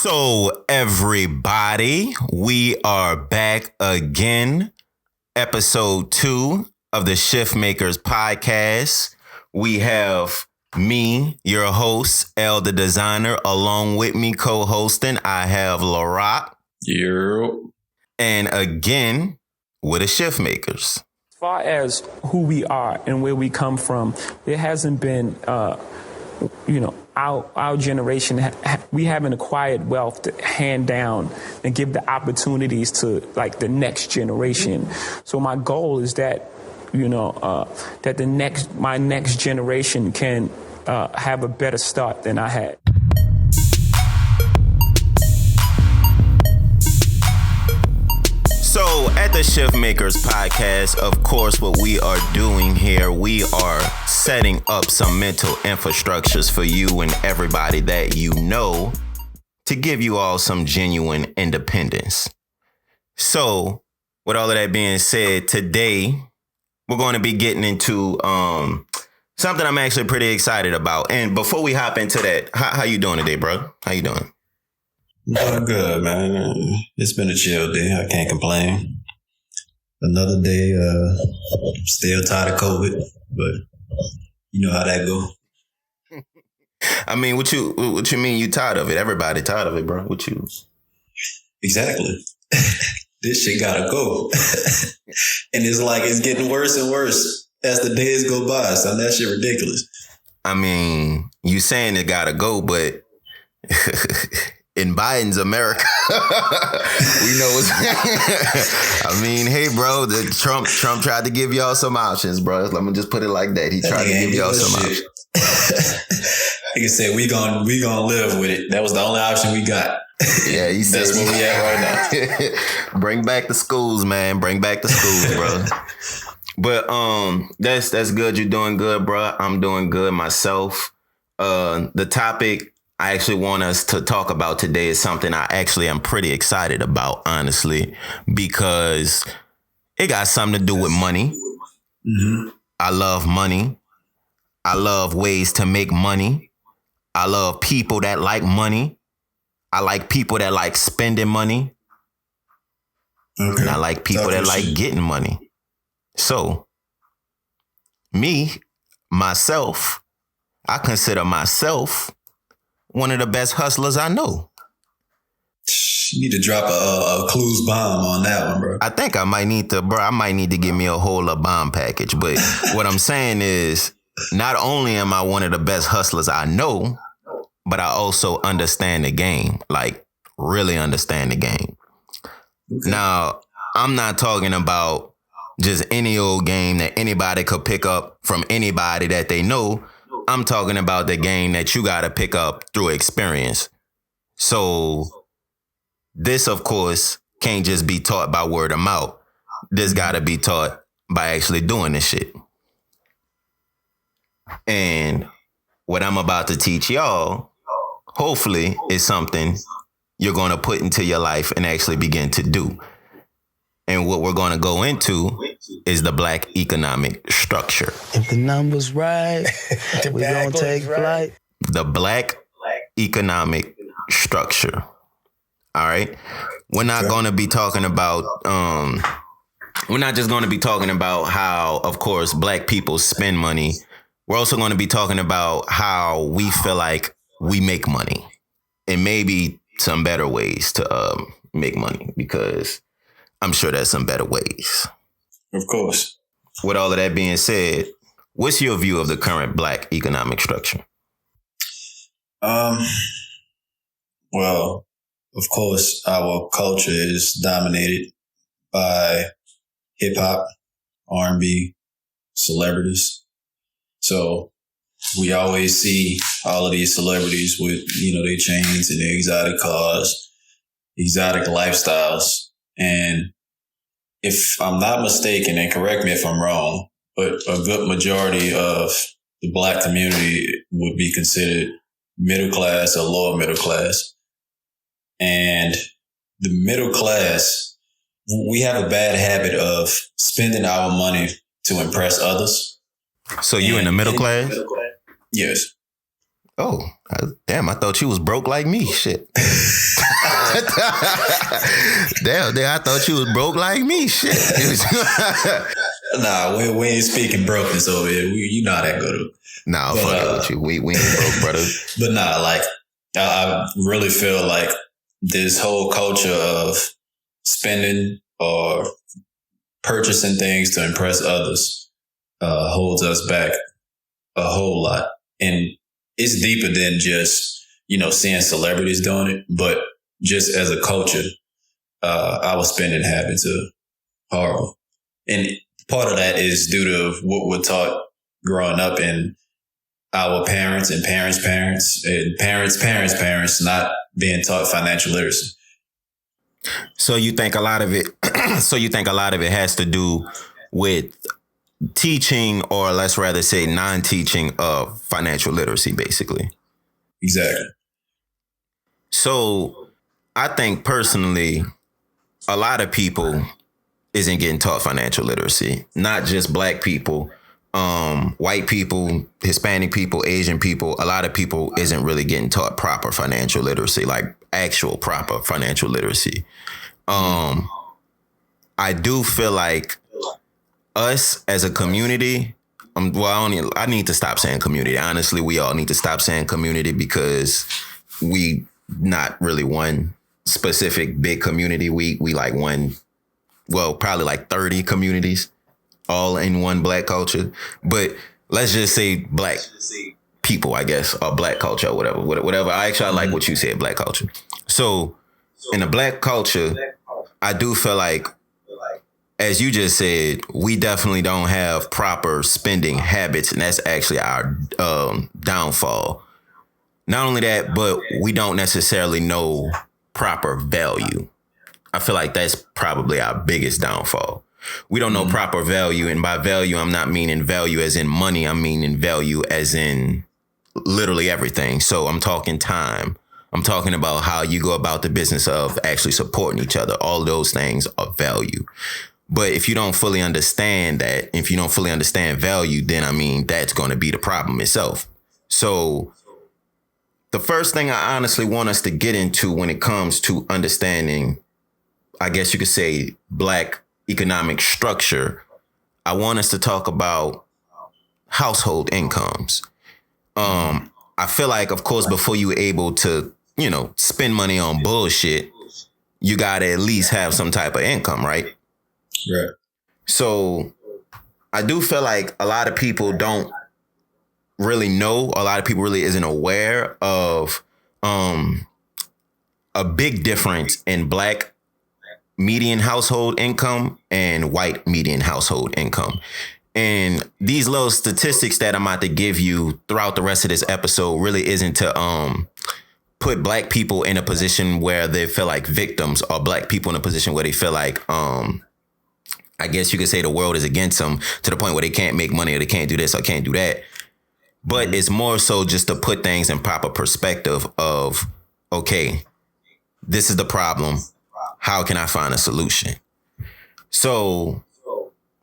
So, everybody, we are back again. Episode 2 of the ShiftMakers Podcast. We have me, your host, L the Designer, along with me co-hosting. I have La Roc. Yeah. And again, with the ShiftMakers. As far as who we are and where we come from, there hasn't been, our generation, we haven't acquired wealth to hand down and give the opportunities to like the next generation. So my goal is that, that my next generation can have a better start than I had. So at the ShiftMakers Podcast, of course, what we are doing here, we are setting up some mental infrastructures for you and everybody that you know to give you all some genuine independence. So with all of that being said, today we're going to be getting into something I'm actually pretty excited about. And before we hop into that, how you doing today, bro? How you doing? Doing good, man. It's been a chill day. I can't complain. Another day, still tired of COVID, but you know how that go. I mean, what you mean you tired of it? Everybody tired of it, bro. What you? Exactly. This shit gotta go. And it's like it's getting worse and worse as the days go by. So that shit ridiculous. I mean, you saying it gotta go, but in Biden's America, we know what's. I mean, hey, bro, Trump tried to give y'all some options, bro. Let me just put it like that. He tried to give y'all some options. Like I said, we gonna live with it. That was the only option we got. Yeah, he said that's where we at right now. Bring back the schools, man. Bring back the schools, bro. But that's good. You're doing good, bro. I'm doing good myself. The topic I actually want us to talk about today is something I actually am pretty excited about, honestly, because it got something to do with money. Mm-hmm. I love money. I love ways to make money. I love people that like money. I like people that like spending money. Okay. And I like people that like getting money. So, myself, I consider myself one of the best hustlers I know. You need to drop a clues bomb on that one, bro. I think I might need to give me a whole bomb package. But what I'm saying is, not only am I one of the best hustlers I know, but I also understand the game, like really understand the game. Okay. Now, I'm not talking about just any old game that anybody could pick up from anybody that they know. I'm talking about the game that you got to pick up through experience. So this, of course, can't just be taught by word of mouth. This got to be taught by actually doing this shit. And what I'm about to teach y'all, hopefully, is something you're going to put into your life and actually begin to do. And what we're going to go into is the Black economic structure. If the numbers right, we're going to take flight. The Black economic structure. All right. We're not going to be talking about, we're not just going to be talking about how, of course, Black people spend money. We're also going to be talking about how we feel like we make money and maybe some better ways to make money, because I'm sure there's some better ways. Of course. With all of that being said, what's your view of the current Black economic structure? Well, of course, our culture is dominated by hip hop, R&B, celebrities. So we always see all of these celebrities with, their chains and their exotic cars, exotic lifestyles. And if I'm not mistaken, and correct me if I'm wrong, but a good majority of the Black community would be considered middle class or lower middle class. And the middle class, we have a bad habit of spending our money to impress others. So you in the middle class? Yes. Oh, damn. I thought you was broke like me. Shit. Damn, I thought you was broke like me. Shit. Nah, we ain't speaking brokenness over here. You know how that go to. Nah, fuck with you. We ain't broke, brother. But nah, like I really feel like this whole culture of spending or purchasing things to impress others holds us back a whole lot. And it's deeper than just, seeing celebrities doing it, but just as a culture, our spending habits are horrible. And part of that is due to what we're taught growing up in our parents and parents' and parents' not being taught financial literacy. So you think a lot of it has to do with teaching, or let's rather say non-teaching of financial literacy, basically. Exactly. So I think personally, a lot of people isn't getting taught financial literacy, not just black people, white people, Hispanic people, Asian people. A lot of people isn't really getting taught proper financial literacy, like actual proper financial literacy. I do feel like us as a community, I need to stop saying community. Honestly, we all need to stop saying community, because we not really one specific big community. We like one, probably like 30 communities all in one black culture. But let's just say black people, I guess, or black culture or whatever. I like what you said, black culture. So in the black culture, I do feel like, as you just said, we definitely don't have proper spending habits, and that's actually our downfall. Not only that, but we don't necessarily know proper value. I feel like that's probably our biggest downfall. We don't know proper value, and by value, I'm not meaning value as in money. I'm meaning value as in literally everything. So I'm talking time. I'm talking about how you go about the business of actually supporting each other. All those things are value. But if you don't fully understand that, if you don't fully understand value, then that's going to be the problem itself. So the first thing I honestly want us to get into when it comes to understanding, I guess you could say, black economic structure, I want us to talk about household incomes. I feel like, of course, before you're able to, spend money on bullshit, you got to at least have some type of income, right? Right. So I do feel like a lot of people don't really know. A lot of people really isn't aware of a big difference in black median household income and white median household income. And these little statistics that I'm about to give you throughout the rest of this episode really isn't to put black people in a position where they feel like victims, or black people in a position where they feel like I guess you could say the world is against them, to the point where they can't make money, or they can't do this or can't do that. But it's more so just to put things in proper perspective of, okay, this is the problem. How can I find a solution? So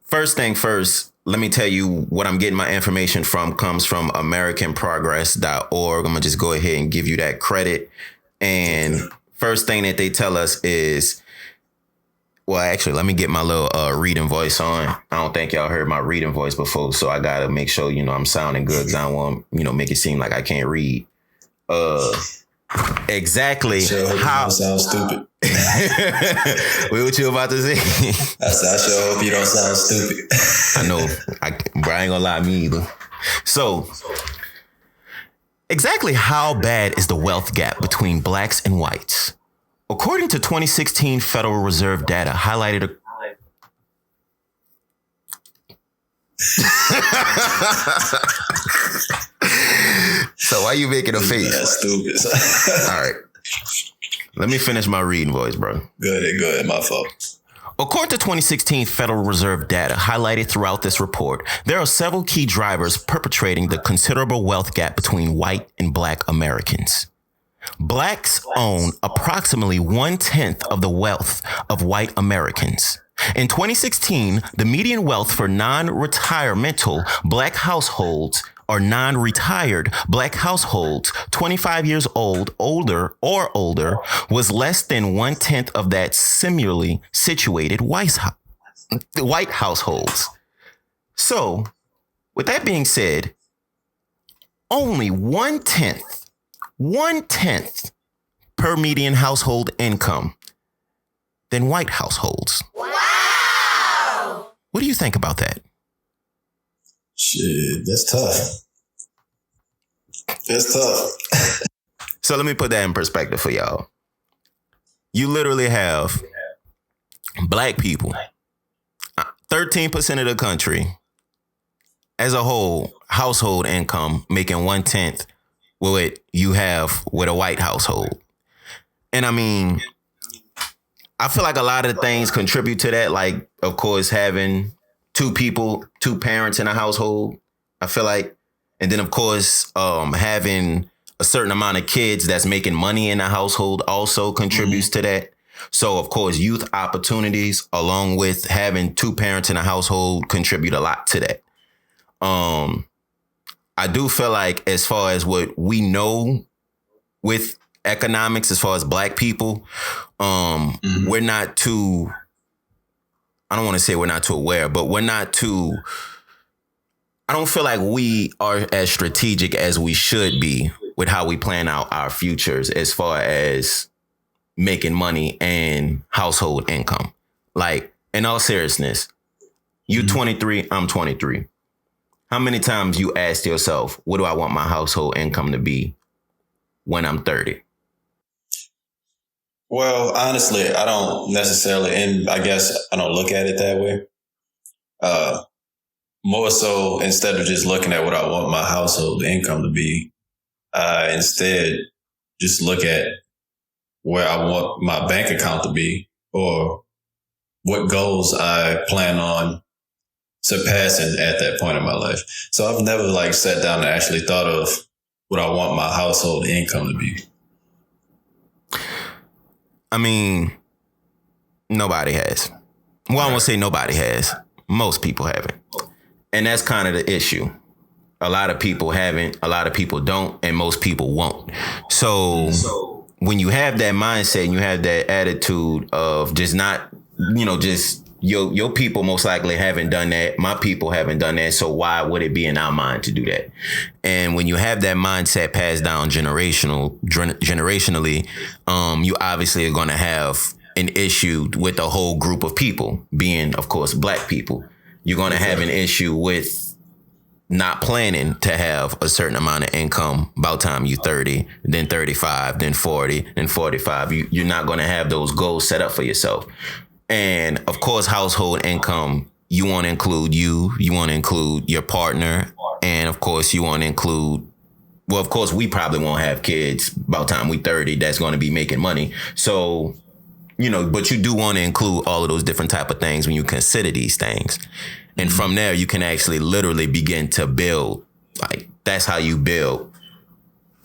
first thing first, let me tell you what I'm getting my information from comes from AmericanProgress.org. I'm going to just go ahead and give you that credit. And first thing that they tell us is, actually, let me get my little reading voice on. I don't think y'all heard my reading voice before, so I got to make sure, I'm sounding good, because I don't want, make it seem like I can't read. Exactly how... You don't sound stupid. Wait, what you about to say? I sure hope you don't sound stupid. I know. But I ain't gonna lie, me either. So, exactly how bad is the wealth gap between blacks and whites? According to 2016 Federal Reserve data highlighted So why you making a face? That's stupid. All right. Let me finish my reading voice, bro. Go ahead. My fault. According to 2016 Federal Reserve data highlighted throughout this report, there are several key drivers perpetrating the considerable wealth gap between white and black Americans. Blacks own approximately 1/10 of the wealth of white Americans. In 2016, the median wealth for non-retiremental black households or non-retired black households 25 years old, older, was less than 1/10 of that similarly situated white households. So, with that being said, only 1/10 per median household income than white households. Wow! What do you think about that? Shit, that's tough. That's tough. So let me put that in perspective for y'all. You literally have black people, 13% of the country as a whole, household income making 1/10 what you have with a white household. And I mean, I feel like a lot of the things contribute to that. Like, of course, having two parents in a household, I feel like. And then, of course, having a certain amount of kids that's making money in a household also contributes to that. So, of course, youth opportunities along with having two parents in a household contribute a lot to that. I do feel like as far as what we know with economics, as far as black people, we're not too, I don't want to say we're not too aware, but I don't feel like we are as strategic as we should be with how we plan out our futures as far as making money and household income. Like, in all seriousness, you 23, I'm 23. How many times you asked yourself, what do I want my household income to be when I'm 30? Well, honestly, I don't necessarily, and I guess I don't look at it that way. More so, instead of just looking at what I want my household income to be, I instead just look at where I want my bank account to be or what goals I plan on surpassing at that point in my life. So I've never sat down and actually thought of what I want my household income to be. I mean, nobody has. Well, I won't say nobody has. Most people haven't. And that's kind of the issue. A lot of people haven't, a lot of people don't, and most people won't. So when you have that mindset and you have that attitude of just not, just your people most likely haven't done that. My people haven't done that. So why would it be in our mind to do that? And when you have that mindset passed down generationally, you obviously are going to have an issue with the whole group of people, being, of course, black people. You're going to have an issue with not planning to have a certain amount of income about time you're 30, then 35, then 40, then 45. You're not going to have those goals set up for yourself. And of course, household income, you want to include you want to include your partner. And of course, you want to include, well, of course, we probably won't have kids about time we 30 that's going to be making money. So, but you do want to include all of those different type of things when you consider these things. And from there, you can actually literally begin to build. Like, that's how you build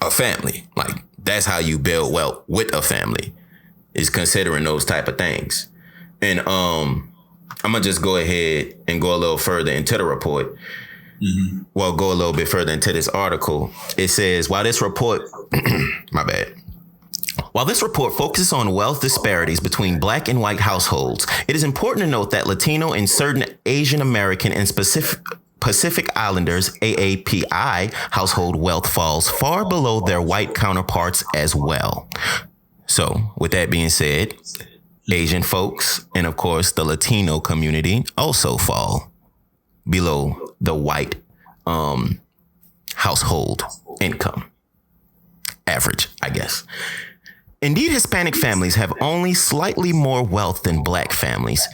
a family. Like, that's how you build wealth with a family, is considering those type of things. And I'm going to just go ahead and go a little further into the report. Well, go a little bit further into this article. It says, while this report focuses on wealth disparities between black and white households, it is important to note that Latino and certain Asian American and Pacific Islanders AAPI household wealth falls far below their white counterparts as well. So with that being said, Asian folks and, of course, the Latino community also fall below the white household income average, I guess. Indeed, Hispanic families have only slightly more wealth than black families.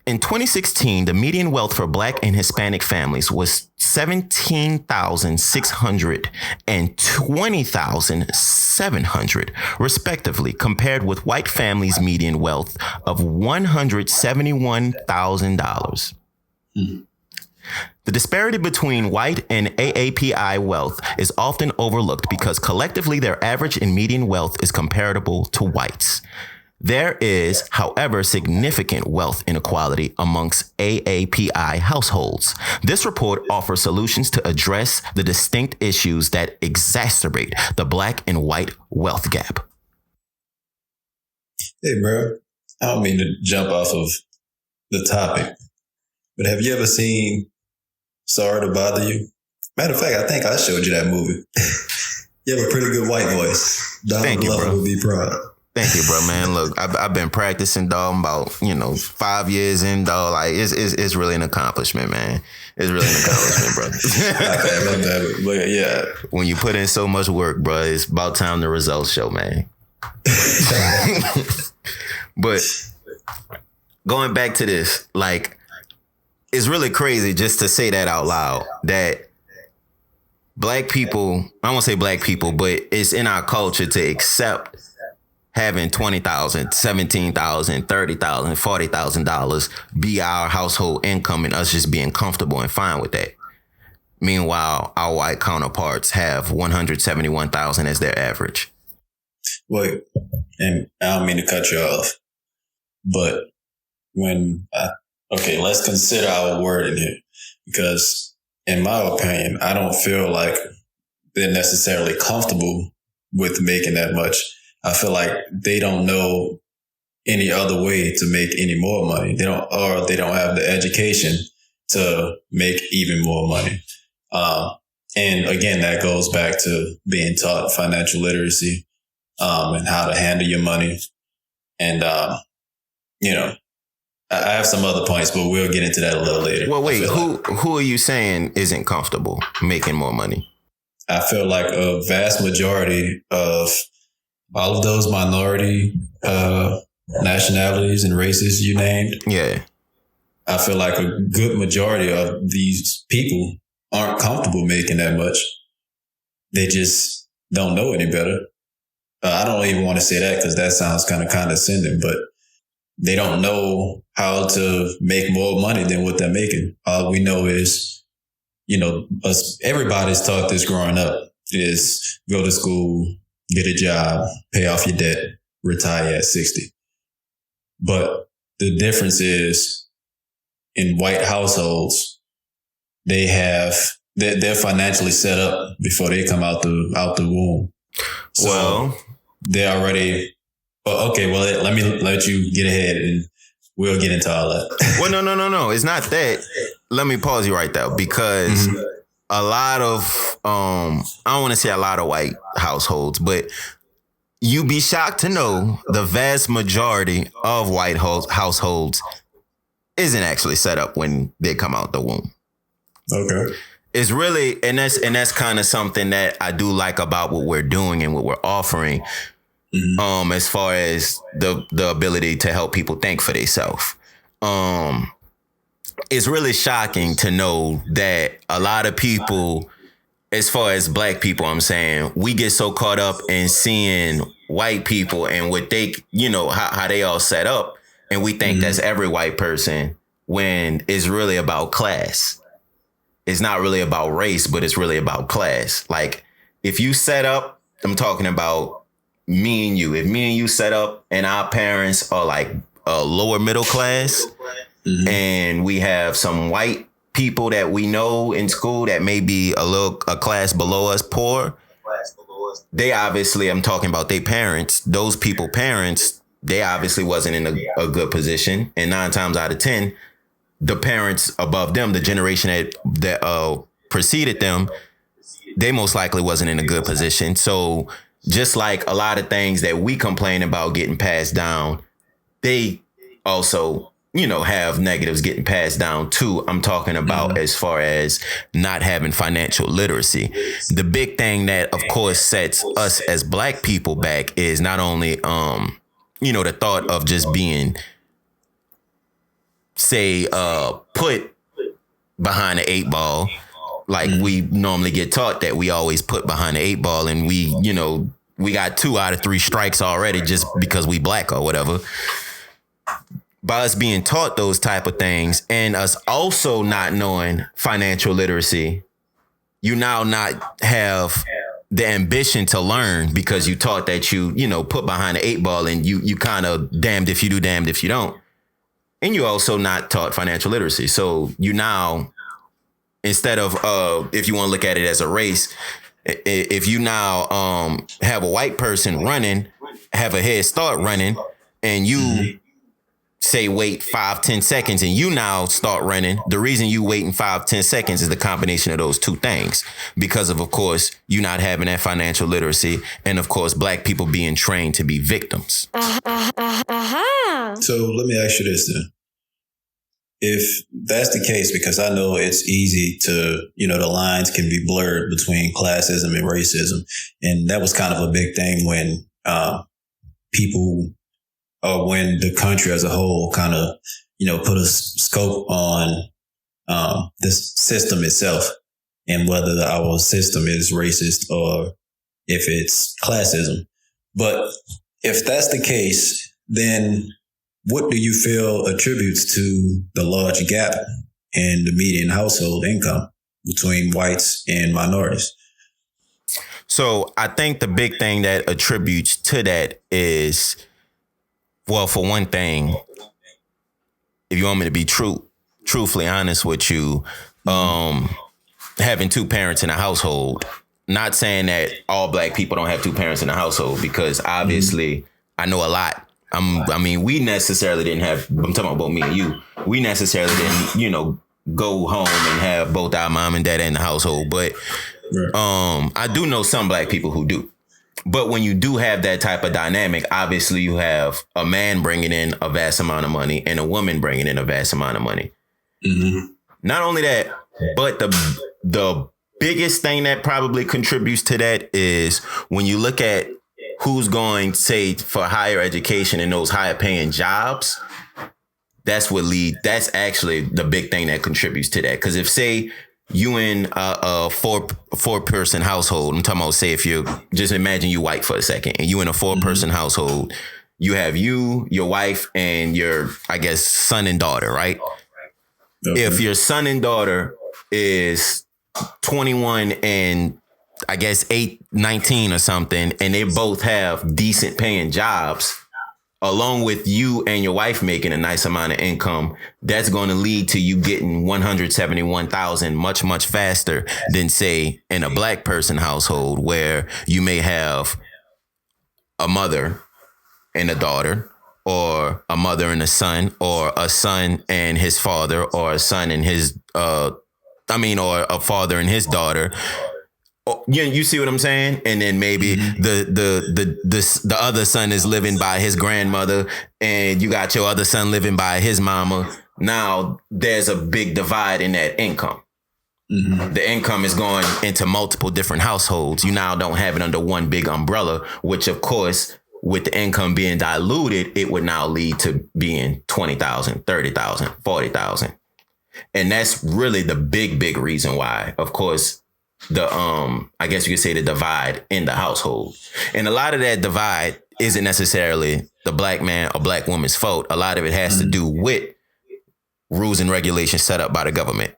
In 2016, the median wealth for black and Hispanic families was $17,600 and $20,700, respectively, compared with white families' median wealth of $171,000. The disparity between white and AAPI wealth is often overlooked because collectively their average and median wealth is comparable to whites. There is, however, significant wealth inequality amongst AAPI households. This report offers solutions to address the distinct issues that exacerbate the black and white wealth gap. Hey, bro, I don't mean to jump off of the topic, but have you ever seen Sorry to Bother You? Matter of fact, I think I showed you that movie. You have a pretty good white voice. Thank you, bro. Would be proud. Thank you, bro, man. Look, I've been practicing, dog, about 5 years in, dog. Like it's really an accomplishment, man. It's really an accomplishment, bro. Not bad. But yeah, when you put in so much work, bro, it's about time the results show, man. But going back to this, like, it's really crazy just to say that out loud, that black people, I won't say black people, but it's in our culture to accept having $20,000, $17,000, $30,000, $40,000 be our household income and us just being comfortable and fine with that. Meanwhile, our white counterparts have $171,000 as their average. Wait, and I don't mean to cut you off, but let's consider our word in here, because in my opinion, I don't feel like they're necessarily comfortable with making that much. I feel like they don't know any other way to make any more money. They don't have the education to make even more money. And again, that goes back to being taught financial literacy, and how to handle your money. And, I have some other points, but we'll get into that a little later. Well, wait, who are you saying isn't comfortable making more money? I feel like a vast majority of all of those minority nationalities and races you named. Yeah. I feel like a good majority of these people aren't comfortable making that much. They just don't know any better. I don't even want to say that because that sounds kind of condescending, but they don't know how to make more money than what they're making. All we know is, everybody's taught this growing up is go to school, get a job, pay off your debt, retire at 60. But the difference is in white households, they're financially set up before they come out the womb. So they're already, okay, well, let me let you get ahead and we'll get into all that. Well, no. It's not that. Let me pause you right there, because a lot of, I don't want to say a lot of white households, but you'd be shocked to know the vast majority of white households isn't actually set up when they come out the womb. Okay. It's really, and that's kind of something that I do like about what we're doing and what we're offering. As far as the ability to help people think for themselves. It's really shocking to know that a lot of people, as far as black people, I'm saying, we get so caught up in seeing white people and what they, how they all set up. And we think that's every white person, when it's really about class. It's not really about race, but it's really about class. Like, if you set up, I'm talking about me and you. If me and you set up and our parents are like a lower middle class, and we have some white people that we know in school that may be a class below us, poor, they obviously, I'm talking about their parents, those people parents, they obviously wasn't in a good position. And 9 times out of 10, the parents above them, the generation that preceded them, they most likely wasn't in a good position. So just like a lot of things that we complain about getting passed down, they also, have negatives getting passed down too. I'm talking about as far as not having financial literacy. The big thing that, of course, sets us as black people back is not only, the thought of just being, say, put behind the 8 ball. Like we normally get taught that we always put behind the 8 ball, and we got 2 out of 3 strikes already just because we black or whatever. By us being taught those type of things and us also not knowing financial literacy, you now not have the ambition to learn because you taught that you know, put behind the 8 ball and you kind of damned if you do, damned if you don't. And you also not taught financial literacy. So you now, instead of, if you want to look at it as a race, if you now have a white person running, have a head start running, and you say wait 5-10 seconds and you now start running, the reason you waiting 5-10 seconds is the combination of those two things. Because of course, you not having that financial literacy, and of course, black people being trained to be victims. So let me ask you this then. If that's the case, because I know it's easy to, you know, the lines can be blurred between classism and racism. And that was kind of a big thing when people, or when the country as a whole kind of, you know, put a scope on this system itself and whether our system is racist or if it's classism. But if that's the case, then what do you feel attributes to the large gap in the median household income between whites and minorities? So I think the big thing that attributes to that is, well, for one thing, if you want me to be truthfully honest with you, having 2 parents in a household, not saying that all black people don't have 2 parents in a household, because obviously I know a lot. I mean, we necessarily didn't have, I'm talking about both me and you, we necessarily didn't, you know, go home and have both our mom and dad in the household. But I do know some black people who do. But when you do have that type of dynamic, obviously you have a man bringing in a vast amount of money and a woman bringing in a vast amount of money. Mm-hmm. Not only that, but the biggest thing that probably contributes to that is when you look at who's going, say, for higher education and those higher paying jobs, that's actually the big thing that contributes to that. Because if, say, you in a four person household, I'm talking about, say, if you just imagine you white for a second and you in a 4-person household, you have you, your wife, and your, I guess, son and daughter, right? Okay. If your son and daughter is 21 and I guess 19 or something, and they both have decent paying jobs, along with you and your wife making a nice amount of income, that's going to lead to you getting $171,000 much, much faster than, say, in a black person household where you may have a mother and a daughter, or a mother and a son, or a son and his father, or a son and his, or a father and his daughter. You see what I'm saying? And then maybe the other son is living by his grandmother, and you got your other son living by his mama. Now there's a big divide in that income. Mm-hmm. The income is going into multiple different households. You now don't have it under one big umbrella, which of course, with the income being diluted, it would now lead to being 20,000, 30,000, 40,000. And that's really the big reason why, of course, the I guess you could say the divide in the household. And a lot of that divide isn't necessarily the black man or black woman's fault. A lot of it has to do with rules and regulations set up by the government,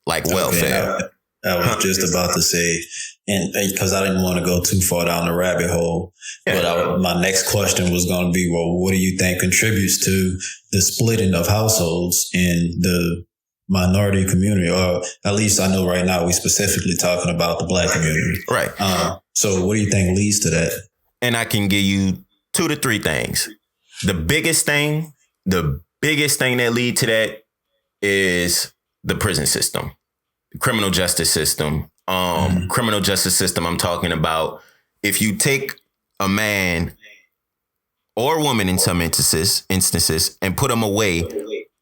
like welfare. I was just about to say, and because I didn't want to go too far down the rabbit hole, but my next question was going to be, well, what do you think contributes to the splitting of households in the minority community? Or at least I know right now we specifically talking about the black community. Right. So what do you think leads to that? And I can give you 2 to 3 things. The biggest thing that lead to that is the prison system, criminal justice system. Criminal justice system, I'm talking about, if you take a man or woman in some instances and put them away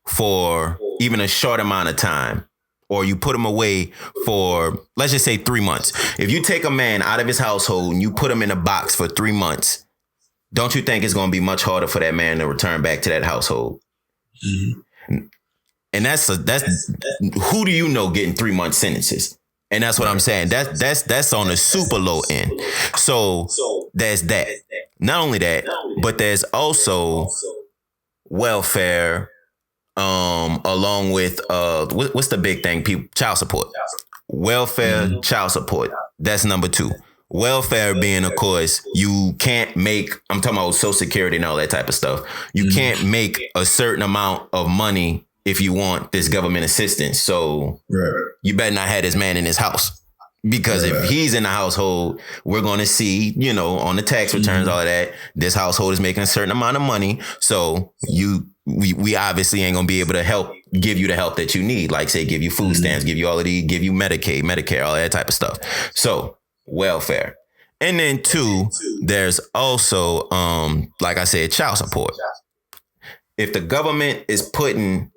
for even a short amount of time, or you put him away for, let's just say 3 months. If you take a man out of his household and you put him in a box for 3 months, don't you think it's going to be much harder for that man to return back to that household? Mm-hmm. And that's who do you know getting 3-month sentences? And that's what I'm saying. That's on the super low end. So there's that. Not only that, but there's also welfare, along with what's the big thing? Child support. Welfare, child support. That's number 2. welfare being, of course, you can't make, I'm talking about Social Security and all that type of stuff. You can't make a certain amount of money if you want this government assistance. So you better not have this man in his house. Because if he's in the household, we're going to see, you know, on the tax returns, all of that, this household is making a certain amount of money. So we obviously ain't going to be able to give you the help that you need. Like, say, give you food stamps, give you all of these, give you Medicaid, Medicare, all that type of stuff. So welfare. And then 2, there's also, like I said, child support. If the government is putting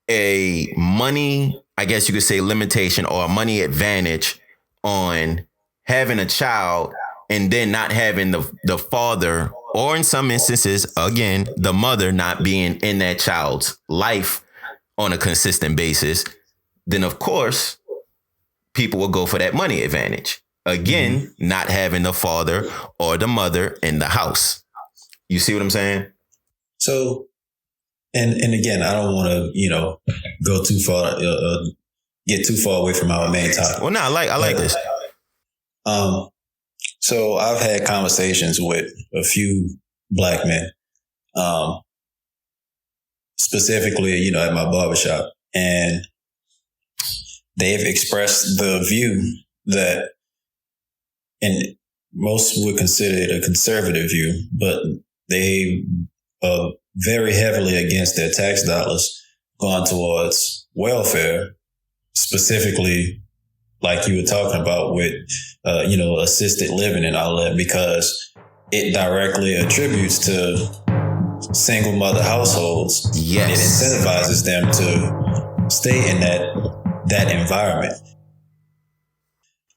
a money, I guess you could say, limitation or a money advantage on having a child and then not having the father, or in some instances, again, the mother not being in that child's life on a consistent basis, then of course, people will go for that money advantage. Again, not having the father or the mother in the house. You see what I'm saying? So, and again, I don't want to, you know, go too far, get too far away from our main topic. Well, no, I like this. So I've had conversations with a few black men, specifically, you know, at my barbershop, and they've expressed the view that, and most would consider it a conservative view, but they are very heavily against their tax dollars going towards welfare, specifically like you were talking about with, you know, assisted living and all that, because it directly attributes to single mother households. Yes. And it incentivizes them to stay in that environment.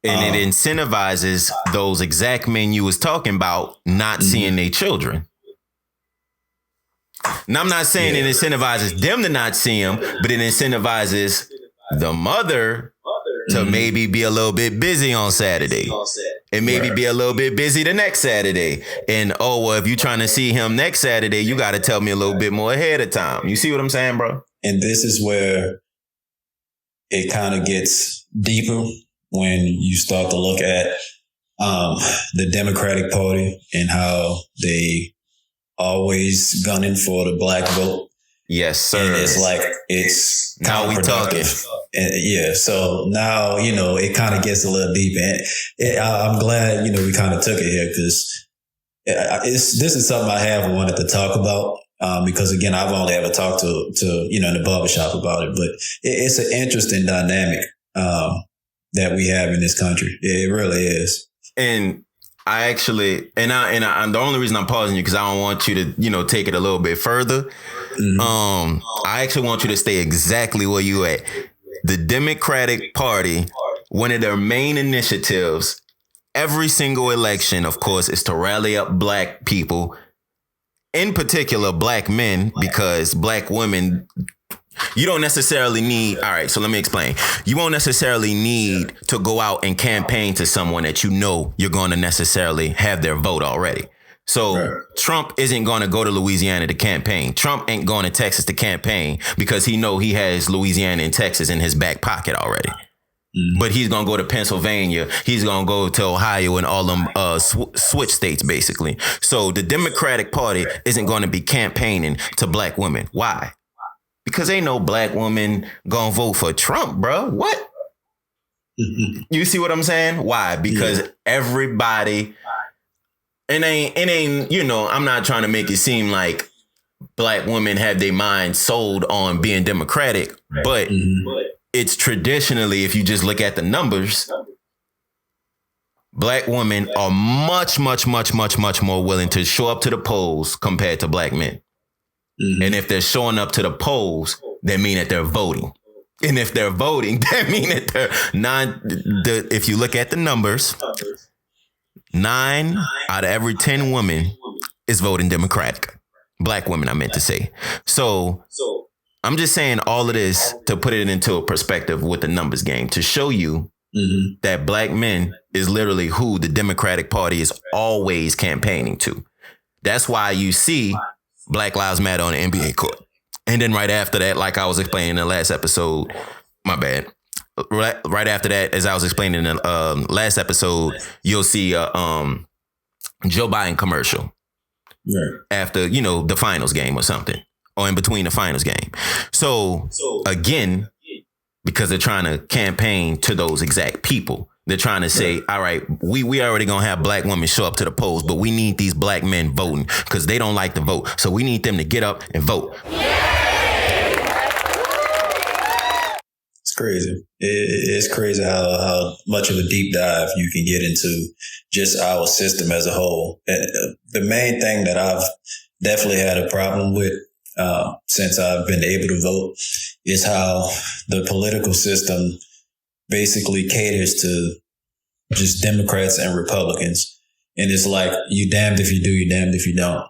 And it incentivizes those exact men you was talking about not seeing their children. Now, I'm not saying it incentivizes them to not see them, but it incentivizes the mother to maybe be a little bit busy on Saturday and maybe be a little bit busy the next Saturday. And, oh, well, if you're trying to see him next Saturday, you got to tell me a little bit more ahead of time. You see what I'm saying, bro? And this is where it kind of gets deeper when you start to look at the Democratic Party and how they always gunning for the black vote. Yes, sir. And it's like, it's now we talking. And yeah, so now, you know, it kind of gets a little deep. And I'm glad, you know, we kind of took it here, because this is something I have wanted to talk about. Because again, I've only ever talked to you know, in the barbershop about it, but it's an interesting dynamic that we have in this country. It really is. And I actually, and the only reason I'm pausing you, because I don't want you to, you know, take it a little bit further. I actually want you to stay exactly where you at. The Democratic Party, one of their main initiatives, every single election, of course, is to rally up black people, in particular black men, because black women, you don't necessarily need. All right, so let me explain. You won't necessarily need to go out and campaign to someone that you know you're going to necessarily have their vote already. So Trump isn't going to go to Louisiana to campaign. Trump ain't going to Texas to campaign because he know he has Louisiana and Texas in his back pocket already. But he's going to go to Pennsylvania. He's going to go to Ohio and all them switch states, basically. So the Democratic Party isn't going to be campaigning to black women. Why? Because ain't no black woman going to vote for Trump, bro. What? You see what I'm saying? Why? Because everybody... It ain't, you know, I'm not trying to make it seem like black women have their mind sold on being Democratic, but it's traditionally, if you just look at the numbers, black women are much, much, much, much, much more willing to show up to the polls compared to black men. And if they're showing up to the polls, that mean that they're voting. And if they're voting, that mean that they're if you look at the numbers, 9 out of every 10 women is voting Democratic. Black women, I meant to say. So I'm just saying all of this to put it into a perspective with the numbers game, to show you that black men is literally who the Democratic Party is always campaigning to. That's why you see Black Lives Matter on the NBA court. And then right after that, like I was explaining in the last episode, my bad, right after that, as I was explaining in the last episode, you'll see a Joe Biden commercial. Right. After, the finals game or something, or in between the finals game. So again, because they're trying to campaign to those exact people, they're trying to say, all right, we already gonna have black women show up to the polls, but we need these black men voting because they don't like to vote. So we need them to get up and vote. It's crazy. It's crazy how much of a deep dive you can get into just our system as a whole. The main thing that I've definitely had a problem with since I've been able to vote is how the political system basically caters to just Democrats and Republicans. And it's like, you damned if you do, you damned if you don't.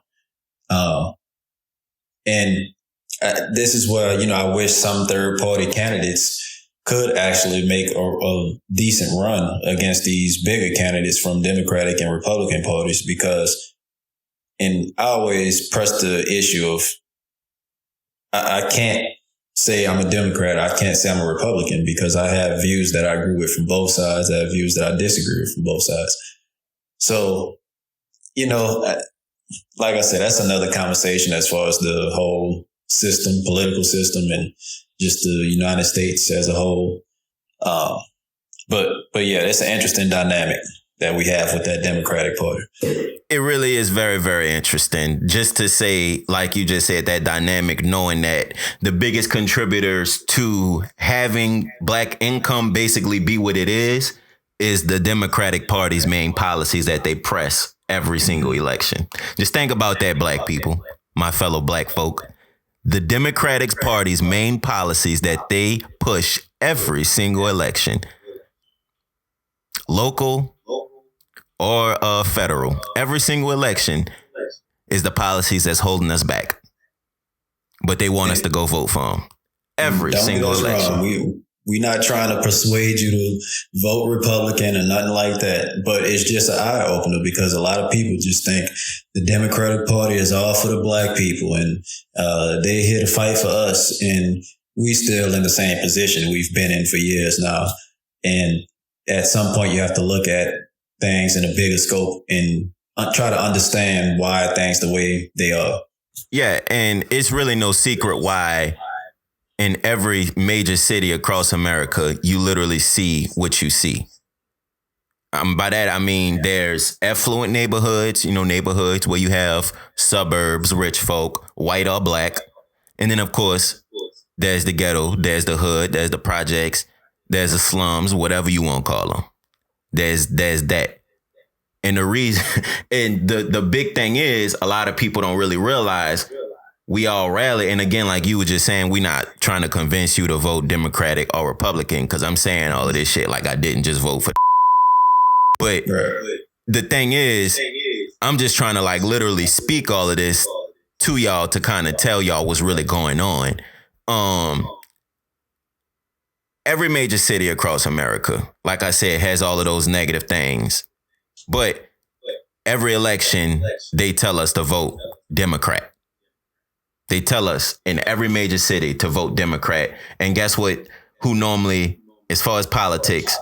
This is where, I wish some third party candidates could actually make a decent run against these bigger candidates from Democratic and Republican parties, because I always press the issue of, I can't say I'm a Democrat. I can't say I'm a Republican, because I have views that I agree with from both sides. I have views that I disagree with from both sides. So, like I said, that's another conversation as far as the whole system, political system, and just the United States as a whole. But yeah, it's an interesting dynamic that we have with that Democratic Party. It really is very, very interesting. Just to say, like you just said, that dynamic, knowing that the biggest contributors to having black income basically be what it is the Democratic Party's main policies that they press every single election. Just think about that, black people, my fellow black folk. The Democratic Party's main policies that they push every single election, local or federal, every single election, is the policies that's holding us back. But they want us to go vote for them every single election. We're not trying to persuade you to vote Republican or nothing like that. But it's just an eye opener, because a lot of people just think the Democratic Party is all for the black people and they're here to fight for us. And we still in the same position we've been in for years now. And at some point you have to look at things in a bigger scope and try to understand why things the way they are. Yeah, and it's really no secret why in every major city across America, you literally see what you see. By that, I mean, there's affluent neighborhoods, neighborhoods where you have suburbs, rich folk, white or black. And then, of course, there's the ghetto, there's the hood, there's the projects, there's the slums, whatever you want to call them. There's that. And the reason, and the big thing is, a lot of people don't really realize we all rally. And again, like you were just saying, we're not trying to convince you to vote Democratic or Republican, because I'm saying all of this shit like I didn't just vote for. But the thing is, I'm just trying to like literally speak all of this to y'all to kind of tell y'all what's really going on. Every major city across America, like I said, has all of those negative things. But every election, they tell us to vote Democrat. They tell us in every major city to vote Democrat. And guess what? Who normally, as far as politics,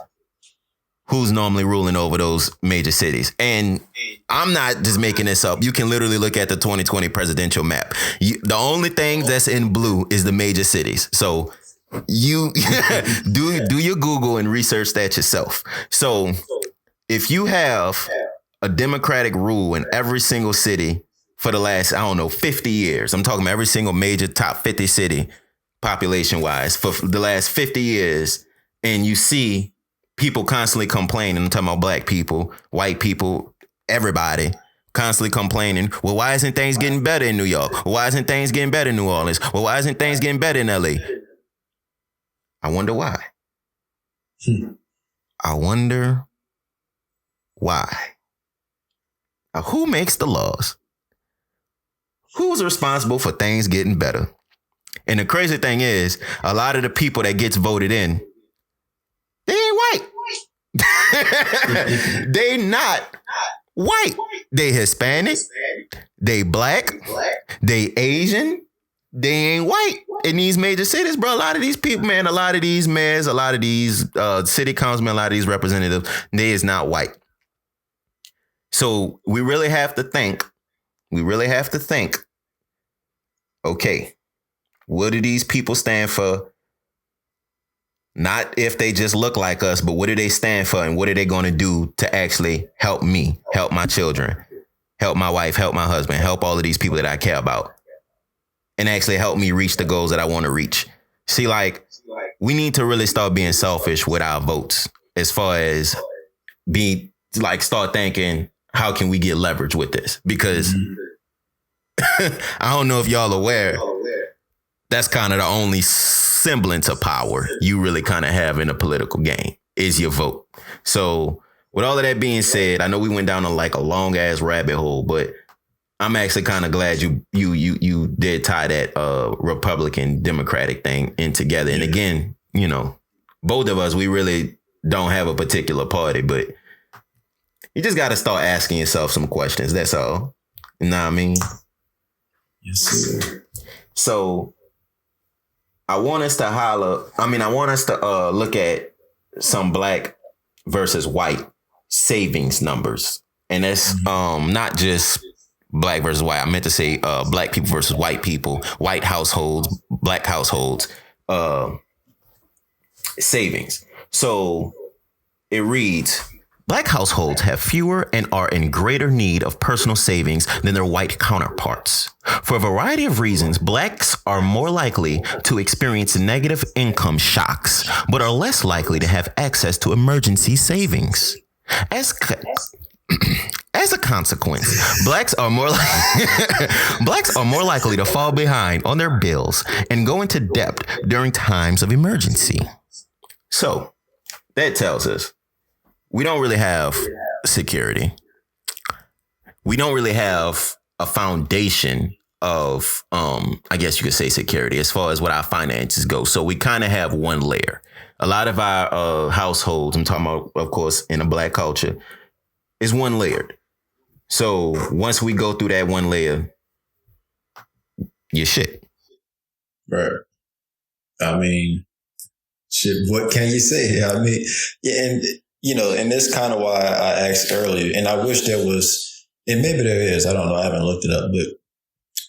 who's normally ruling over those major cities? And I'm not just making this up. You can literally look at the 2020 presidential map. The only thing that's in blue is the major cities. So you do your Google and research that yourself. So if you have a Democratic rule in every single city for the last, 50 years, I'm talking about every single major top 50 city population wise for the last 50 years, and you see people constantly complaining, I'm talking about black people, white people, everybody constantly complaining, well, why isn't things getting better in New York? Why isn't things getting better in New Orleans? Well, why isn't things getting better in LA? I wonder why. I wonder why. Now, who makes the laws? Who's responsible for things getting better? And the crazy thing is, a lot of the people that gets voted in, they ain't white. They not white. They Hispanic. They black. They Asian. They ain't white. in these major cities, bro, a lot of these people, man, a lot of these mayors, a lot of these city councilmen, a lot of these representatives, they is not white. So we really have to think, okay, what do these people stand for? Not if they just look like us, but what do they stand for and what are they going to do to actually help me, help my children, help my wife, help my husband, help all of these people that I care about and actually help me reach the goals that I want to reach. See, like, we need to really start being selfish with our votes as far as start thinking, how can we get leverage with this? Because I don't know if y'all aware, that's kind of the only semblance of power you really kind of have in a political game is your vote. So with all of that being said, I know we went down a long ass rabbit hole, but I'm actually kind of glad you did tie that Republican Democratic thing in together. And again, you know, both of us, we really don't have a particular party, but you just got to start asking yourself some questions. That's all. You know what I mean? Yes, sir. So I want us to look at some black versus white savings numbers. And that's not just black versus white. I meant to say black people versus white people, white households, black households, savings. So it reads, black households have fewer and are in greater need of personal savings than their white counterparts. For a variety of reasons, blacks are more likely to experience negative income shocks, but are less likely to have access to emergency savings. As a consequence, blacks are more likely to fall behind on their bills and go into debt during times of emergency. So that tells us we don't really have security. We don't really have a foundation of, I guess you could say security as far as what our finances go. So we kind of have one layer. A lot of our households, I'm talking about, of course, in a black culture, is one layered. So once we go through that one layer, you're shit. Right. I mean, shit, what can you say? I mean, yeah, and you know, and that's kind of why I asked earlier, and I wish there was, and maybe there is, I don't know, I haven't looked it up, but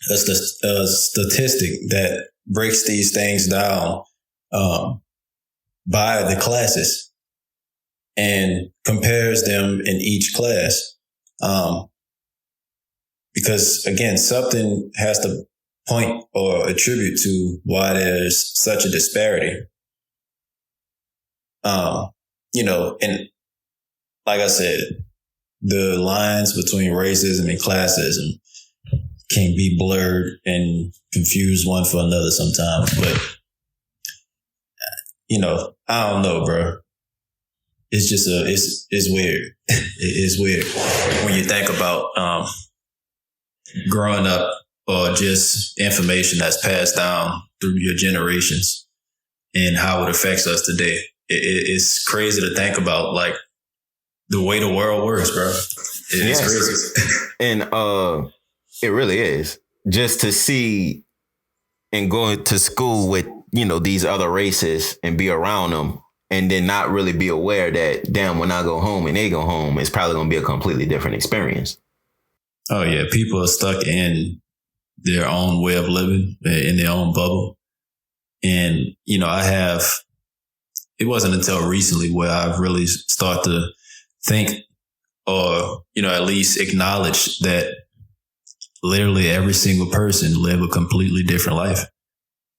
that's a statistic that breaks these things down by the classes and compares them in each class. Because again, something has to point or attribute to why there's such a disparity. You know, and like I said, the lines between racism and classism can be blurred and confuse one for another sometimes. But, you know, I don't know, bro. It's just it's weird. It's weird when you think about growing up or just information that's passed down through your generations and how it affects us today. It's crazy to think about, like, the way the world works, bro. It's crazy. And it really is. Just to see and go to school with, you know, these other races and be around them and then not really be aware that, damn, when I go home and they go home, it's probably going to be a completely different experience. Oh, yeah. People are stuck in their own way of living, in their own bubble. And, you know, it wasn't until recently where I've really started to think or, you know, at least acknowledge that literally every single person live a completely different life.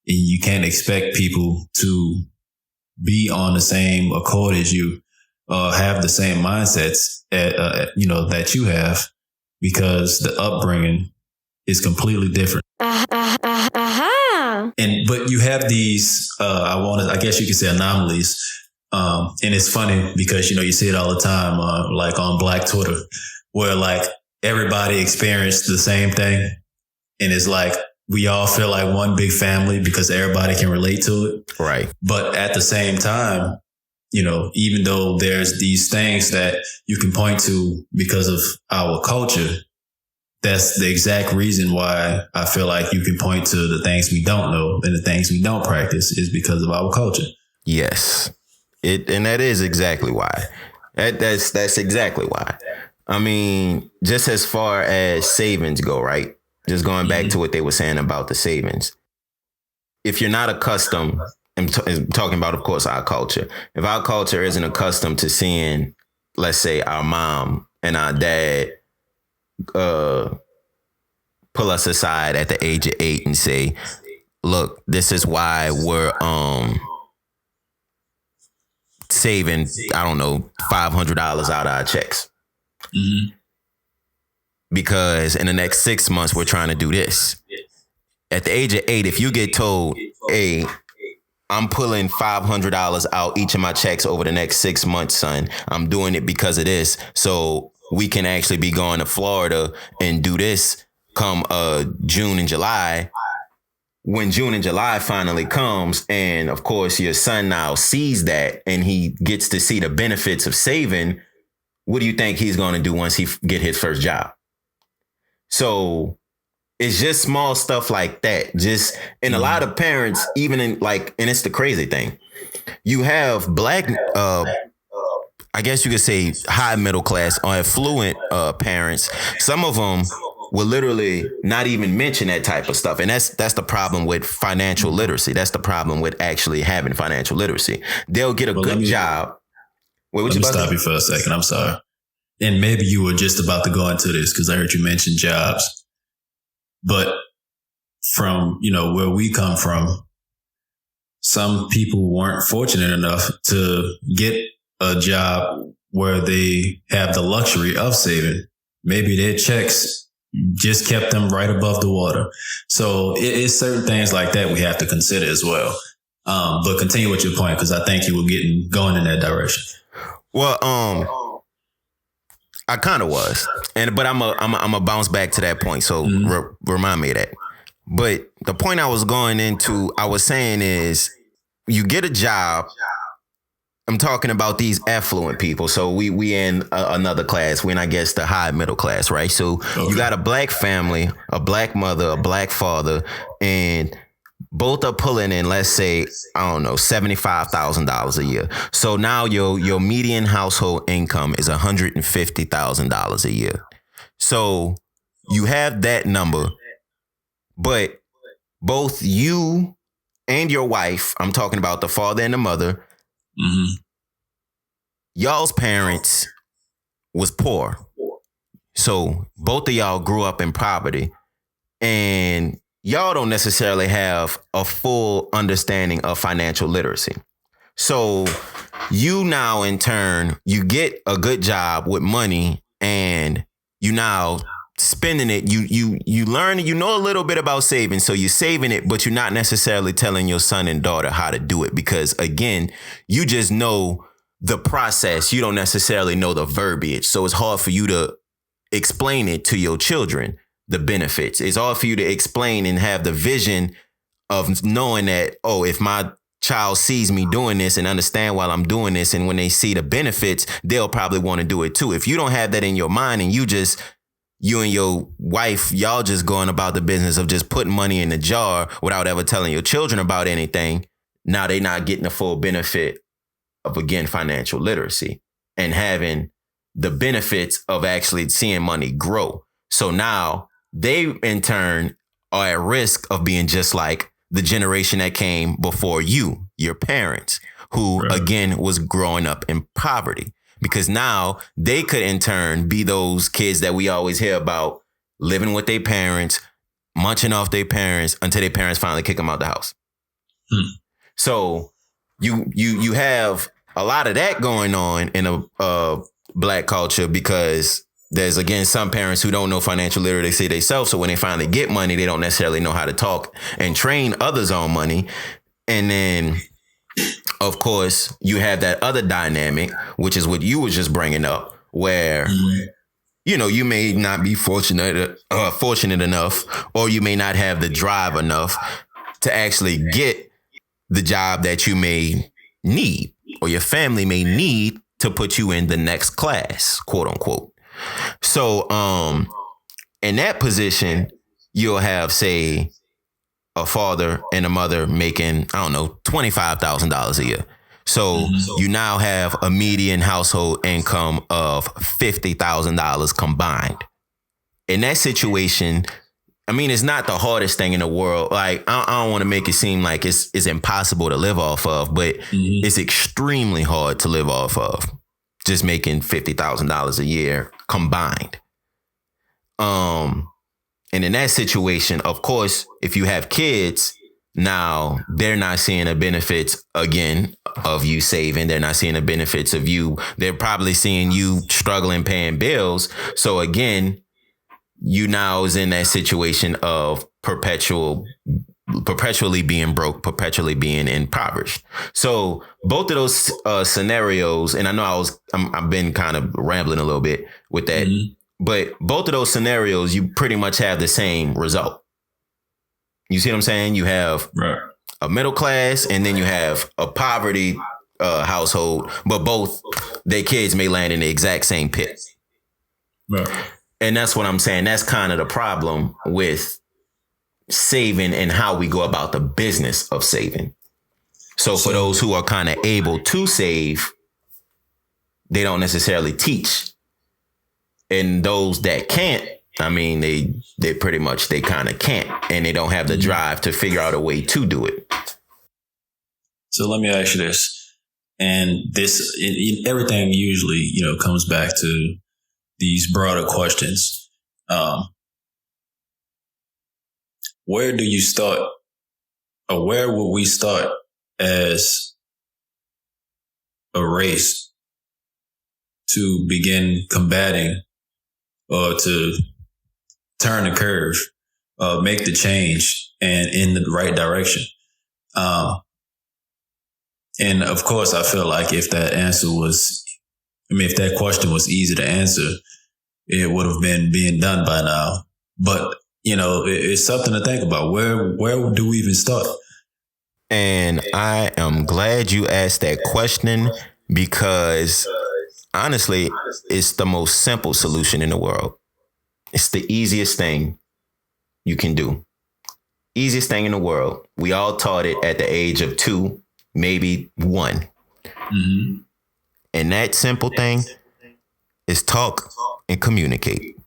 And you can't expect people to be on the same accord as you, have the same mindsets, you know, that you have, because the upbringing is completely different. But you have these, I guess you could say anomalies. And it's funny because, you know, you see it all the time, like on Black Twitter, where like everybody experienced the same thing. And it's like, we all feel like one big family because everybody can relate to it. Right. But at the same time, you know, even though there's these things that you can point to because of our culture, that's the exact reason why I feel like you can point to the things we don't know and the things we don't practice is because of our culture. Yes. And that is exactly why. That's exactly why. I mean, just as far as savings go, right? Just going back to what they were saying about the savings. If you're not accustomed, I'm talking about, of course, our culture. If our culture isn't accustomed to seeing, let's say, our mom and our dad pull us aside at the age of 8 and say, look, this is why we're saving, I don't know, $500 out of our checks. Mm-hmm. Because in the next 6 months, we're trying to do this. At the age of 8, if you get told, hey, I'm pulling $500 out each of my checks over the next 6 months, son. I'm doing it because of this. So we can actually be going to Florida and do this come June and July. When June and July finally comes, and of course your son now sees that and he gets to see the benefits of saving, what do you think he's going to do once he get his first job? So it's just small stuff like that. Just, and a lot of parents, even in like, and it's the crazy thing. You have black, I guess you could say high middle class or affluent parents. Some of them will literally not even mention that type of stuff. And that's the problem with financial literacy. That's the problem with actually having financial literacy. They'll get a good job. Wait, let me stop you for a second. I'm sorry. And maybe you were just about to go into this because I heard you mention jobs. But from, where we come from, some people weren't fortunate enough to get a job where they have the luxury of saving. Maybe their checks just kept them right above the water. So it's certain things like that we have to consider as well. But continue with your point, because I think you were going in that direction. Well, I kind of was, but I'm a bounce back to that point. So remind me of that. But the point I was going into, I was saying is, you get a job. I'm talking about these affluent people. So we in another class. We're in, I guess, the high middle class, right? So You got a black family, a black mother, a black father, and both are pulling in, let's say, I don't know, $75,000 a year. So now your median household income is $150,000 a year. So you have that number, but both you and your wife, I'm talking about the father and the mother, y'all's parents was poor. So both of y'all grew up in poverty, and y'all don't necessarily have a full understanding of financial literacy. So you now, in turn, you get a good job with money, and you now spending it. You learn, you know a little bit about saving. So you're saving it, but you're not necessarily telling your son and daughter how to do it, because again, you just know the process. You don't necessarily know the verbiage. So it's hard for you to explain it to your children, the benefits. It's hard for you to explain and have the vision of knowing that, oh, if my child sees me doing this and understand while I'm doing this, and when they see the benefits, they'll probably want to do it too. If you don't have that in your mind, and you and your wife, y'all just going about the business of just putting money in the jar without ever telling your children about anything, now they're not getting the full benefit of, again, financial literacy and having the benefits of actually seeing money grow. So now they, in turn, are at risk of being just like the generation that came before you, your parents, who, again, was growing up in poverty. Because now they could, in turn, be those kids that we always hear about, living with their parents, munching off their parents until their parents finally kick them out the house. So you have a lot of that going on in a black culture, because there's, again, some parents who don't know financial literacy themselves. So when they finally get money, they don't necessarily know how to talk and train others on money. And then, of course, you have that other dynamic, which is what you was just bringing up, where, you may not be fortunate enough, or you may not have the drive enough to actually get the job that you may need, or your family may need to put you in the next class, quote unquote. So In that position, you'll have, say, a father and a mother making, I don't know, $25,000 a year. So you now have a median household income of $50,000 combined. In that situation, I mean, it's not the hardest thing in the world. Like, I don't want to make it seem like it's impossible to live off of, but it's extremely hard to live off of just making $50,000 a year combined. And in that situation, of course, if you have kids, now they're not seeing the benefits again of you saving. They're not seeing the benefits of you. They're probably seeing you struggling paying bills. So again, you now is in that situation of perpetually being broke, perpetually being impoverished. So both of those scenarios, and I know I've been kind of rambling a little bit with that, but both of those scenarios, you pretty much have the same result. You see what I'm saying? You have a middle class, and then you have a poverty household, but both their kids may land in the exact same pit. Right. And that's what I'm saying. That's kind of the problem with saving and how we go about the business of saving. So for those who are kind of able to save, they don't necessarily teach. And those that can't, I mean, they pretty much, they kind of can't, and they don't have the drive to figure out a way to do it. So let me ask you this, and this, everything usually, comes back to these broader questions. Where do you start, or where will we start as a race to begin combating or to turn the curve, make the change and in the right direction? And of course, I feel like if that question was easy to answer, it would have been being done by now. But, it's something to think about. Where do we even start? And I am glad you asked that question, because honestly, it's the most simple solution in the world. It's the easiest thing you can do. Easiest thing in the world. We all taught it at the age of 2, maybe 1. Mm-hmm. And that simple thing is talk and communicate.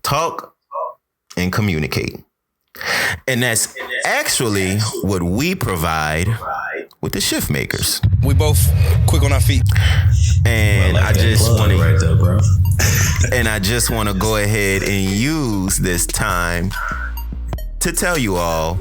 Talk and communicate. And that's actually what we provide with the ShiftMakers. We both quick on our feet. And I just want to right there, bro. And I just want to go ahead and use this time to tell you all,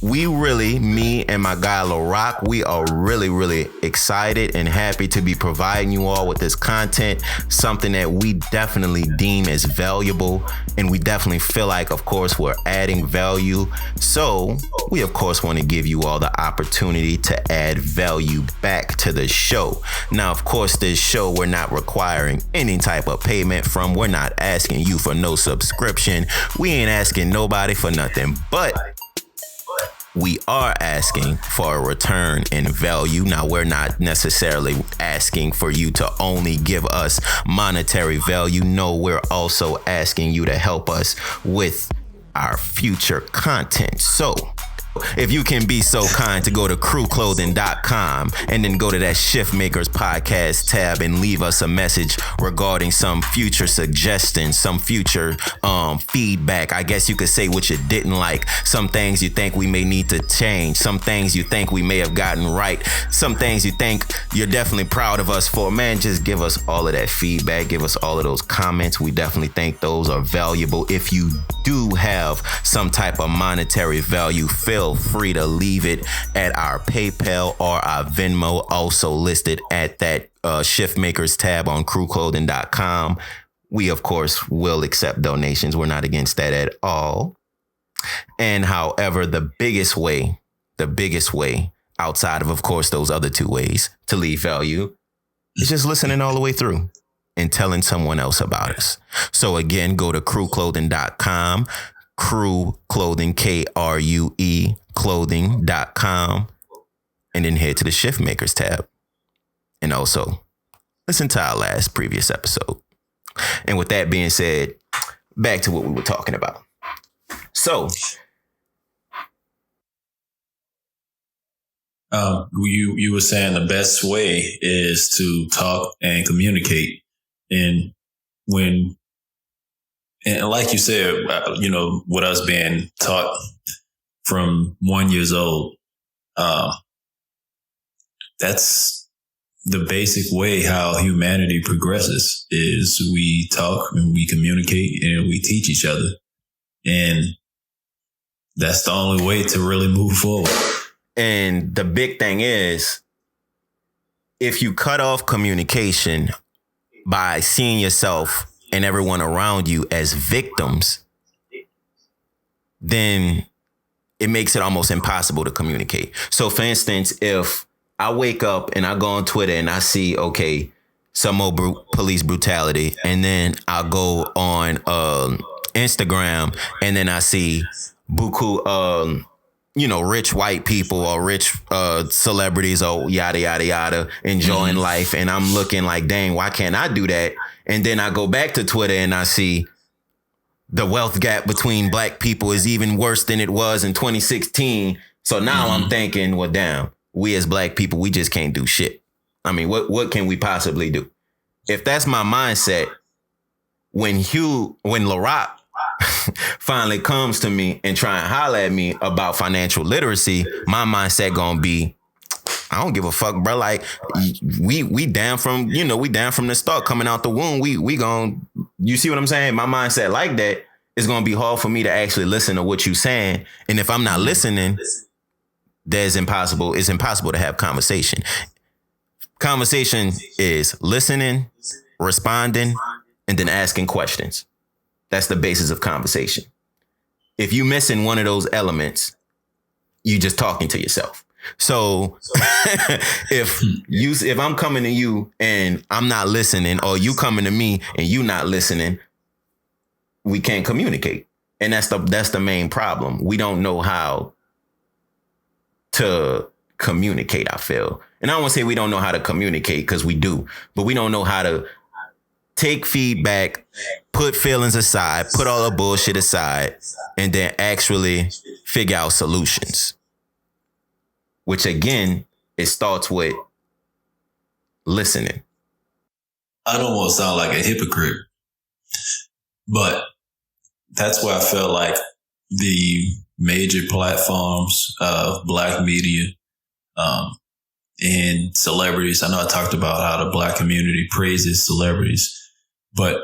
me and my guy La Roc, we are really, really excited and happy to be providing you all with this content, something that we definitely deem as valuable, and we definitely feel like, of course, we're adding value. So we, of course, want to give you all the opportunity to add value back to the show. Now, of course, this show, we're not requiring any type of payment from. We're not asking you for no subscription. We ain't asking nobody for nothing, but we are asking for a return in value. Now, we're not necessarily asking for you to only give us monetary value. No, we're also asking you to help us with our future content. So if you can be so kind to go to KRUEClothing.com and then go to that ShiftMakers Podcast tab and leave us a message regarding some future suggestions, some future feedback. I guess you could say what you didn't like, some things you think we may need to change, some things you think we may have gotten right, some things you think you're definitely proud of us for. Man, just give us all of that feedback. Give us all of those comments. We definitely think those are valuable. If you do have some type of monetary value, feel free to leave it at our PayPal or our Venmo, also listed at that ShiftMakers tab on KRUEClothing.com. We, of course, will accept donations. We're not against that at all. And however, the biggest way outside of course, those other 2 ways to leave value is just listening all the way through and telling someone else about us. So again, go to KRUEClothing.com, KRUE Clothing, KRUE Clothing.com, and then head to the ShiftMakers tab. And also listen to our previous episode. And with that being said, back to what we were talking about. So, you were saying the best way is to talk and communicate, and like you said, with us being taught from 1 year old, that's the basic way how humanity progresses, is we talk and we communicate and we teach each other. And that's the only way to really move forward. And the big thing is, if you cut off communication by seeing yourself and everyone around you as victims, then it makes it almost impossible to communicate. So for instance, if I wake up and I go on Twitter and I see, okay, some more police brutality, and then I'll go on Instagram and then I see buku, rich white people or rich celebrities or yada, yada, yada, enjoying life. And I'm looking like, dang, why can't I do that? And then I go back to Twitter and I see the wealth gap between black people is even worse than it was in 2016. So now I'm thinking, well, damn, we as black people, we just can't do shit. I mean, what can we possibly do? If that's my mindset, when La Roc finally comes to me and try and holler at me about financial literacy, my mindset gonna be, I don't give a fuck, bro. Like we down from the start, coming out the womb. We gon', you see what I'm saying? My mindset like that is gonna be hard for me to actually listen to what you saying. And if I'm not listening, it's impossible to have conversation. Conversation is listening, responding, and then asking questions. That's the basis of conversation. If you missing one of those elements, you just talking to yourself. So if I'm coming to you and I'm not listening, or you coming to me and you not listening, we can't communicate. And that's the main problem. We don't know how to communicate, I feel. And I don't want to say we don't know how to communicate, because we do, but we don't know how to take feedback, put feelings aside, put all the bullshit aside, and then actually figure out solutions. Which again, it starts with listening. I don't want to sound like a hypocrite, but that's why I feel like the major platforms of black media and celebrities, I know I talked about how the black community praises celebrities, but,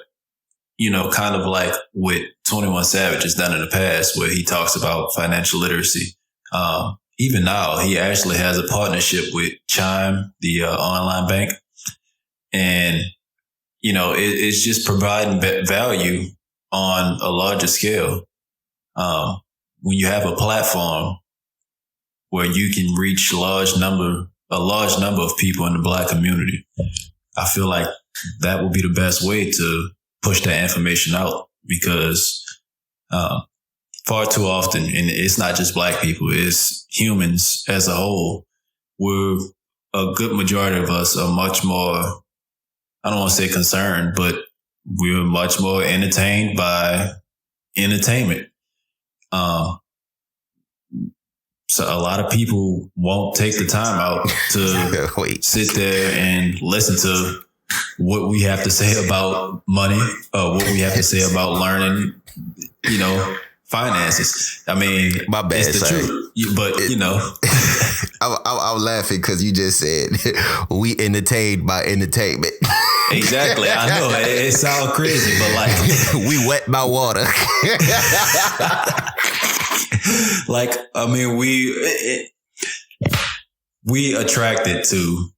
kind of like what 21 Savage has done in the past, where he talks about financial literacy. Even now, he actually has a partnership with Chime, the online bank. And, it's just providing value on a larger scale. When you have a platform where you can reach a large number of people in the black community, I feel like that will be the best way to push that information out, because far too often, and it's not just black people, it's humans as a whole, a good majority of us are much more, I don't want to say concerned, but we're much more entertained by entertainment. So a lot of people won't take the time out to sit there and listen to what we have to say about money, or what we have to say about learning, finances. I mean, my bad, it's the truth. But, I was laughing because you just said we entertained by entertainment. Exactly. I know it sounds crazy, but like we wet by water. Like, I mean, we attracted to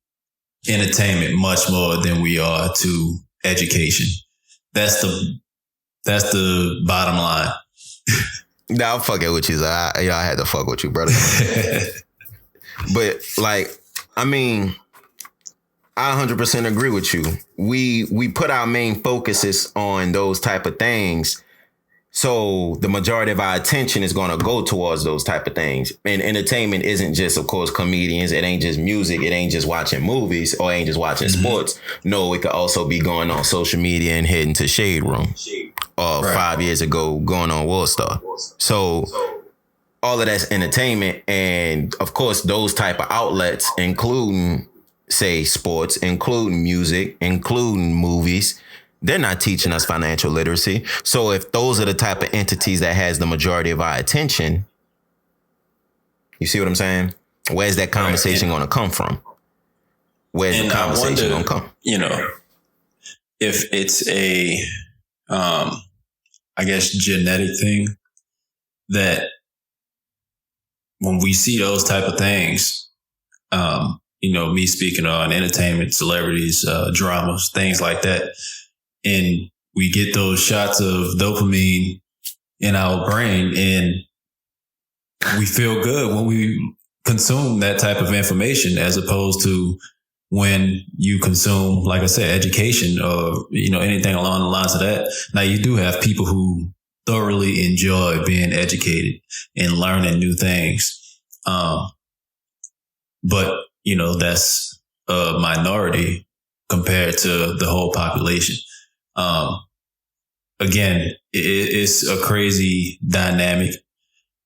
entertainment much more than we are to education. That's the bottom line. Nah, I'm fucking with you. So I had to fuck with you, brother. But like, I mean, I 100% agree with you. We put our main focuses on those type of things. So the majority of our attention is going to go towards those type of things. And entertainment isn't just, of course, comedians. It ain't just music. It ain't just watching movies, or ain't just watching sports. No, it could also be going on social media and heading to Shade Room. 5 years ago going on World Star. So all of that's entertainment. And of course, those type of outlets, including, say, sports, including music, including movies, they're not teaching us financial literacy. So if those are the type of entities that has the majority of our attention, you see what I'm saying? Where's that conversation going to come from? Where's the conversation going to come? You know, if it's a, I guess, genetic thing that when we see those type of things, you know, me speaking on entertainment, celebrities, dramas, things like that, and we get those shots of dopamine in our brain and we feel good when we consume that type of information, as opposed to when you consume, like I said, education or, you know, anything along the lines of that. Now, you do have people who thoroughly enjoy being educated and learning new things. But, you know, that's a minority compared to the whole population. Again, it's a crazy dynamic.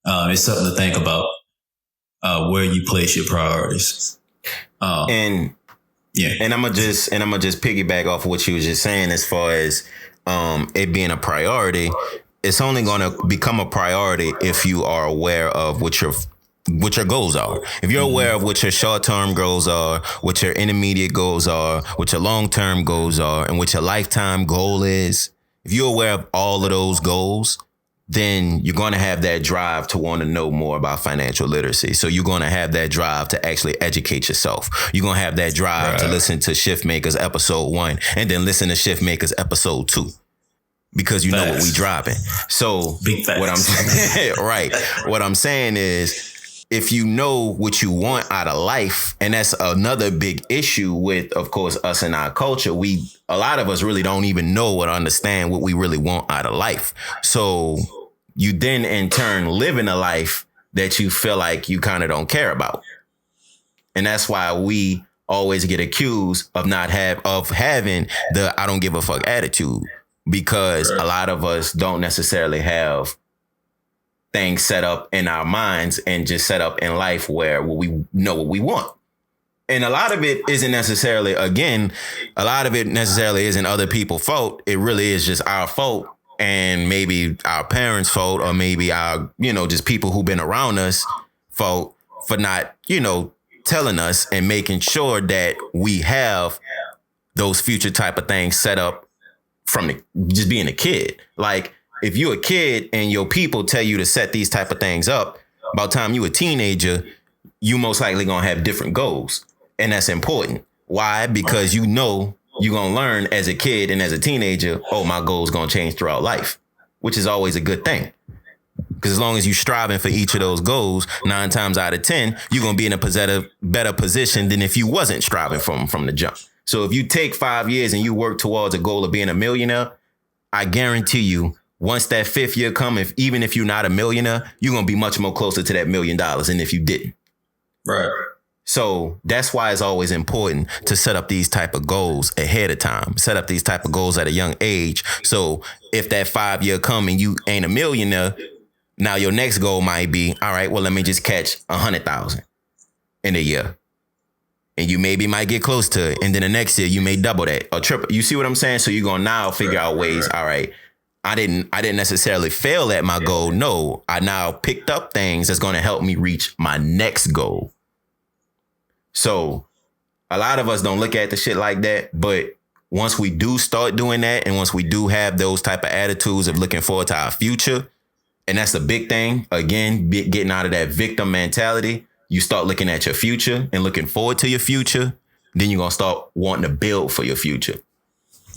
It's something to think about, where you place your priorities. And I'm gonna just piggyback off of what you was just saying as far as it being a priority. It's only gonna become a priority if you are aware of what your goals are. If you're aware of what your short-term goals are, what your intermediate goals are, what your long-term goals are, and what your lifetime goal is, if you're aware of all of those goals, then you're going to have that drive to want to know more about financial literacy. So you're going to have that drive to actually educate yourself. You're going to have that drive to listen to ShiftMakers episode 1 and then listen to ShiftMakers episode 2. Because you know what we driving. So what I'm saying, what I'm saying is, if you know what you want out of life, and that's another big issue with, of course, us in our culture, a lot of us really don't even know or understand what we really want out of life. So you then in turn living a life that you feel like you kind of don't care about. And that's why we always get accused of having the I don't give a fuck attitude, because a lot of us don't necessarily have things set up in our minds and just set up in life where we know what we want. And a lot of it isn't necessarily isn't other people's fault. It really is just our fault, and maybe our parents' fault, or maybe our, you know, just people who've been around us fault for not, you know, telling us and making sure that we have those future type of things set up from just being a kid. Like, if you're a kid and your people tell you to set these type of things up, by the time you a teenager, you most likely going to have different goals. And that's important. Why? Because you know you're going to learn as a kid and as a teenager, oh, my goals going to change throughout life, which is always a good thing. Because as long as you're striving for each of those goals, 9 times out of 10, you're going to be in a better position than if you wasn't striving from the jump. So if you take 5 years and you work towards a goal of being a millionaire, I guarantee you, once that 5th year comes, even if you're not a millionaire, you're going to be much more closer to that $1 million than if you didn't. Right. So that's why it's always important to set up these type of goals ahead of time, set up these type of goals at a young age. So if that 5 year come and you ain't a millionaire, now your next goal might be, all right, well, let me just catch 100,000 in a year. And you maybe might get close to it. And then the next year you may double that or triple. You see what I'm saying? So you're going to now figure out ways. All right, I didn't necessarily fail at my goal. No, I now picked up things that's going to help me reach my next goal. So a lot of us don't look at the shit like that. But once we do start doing that, and once we do have those type of attitudes of looking forward to our future, and that's the big thing, again, getting out of that victim mentality, you start looking at your future and looking forward to your future, then you're going to start wanting to build for your future.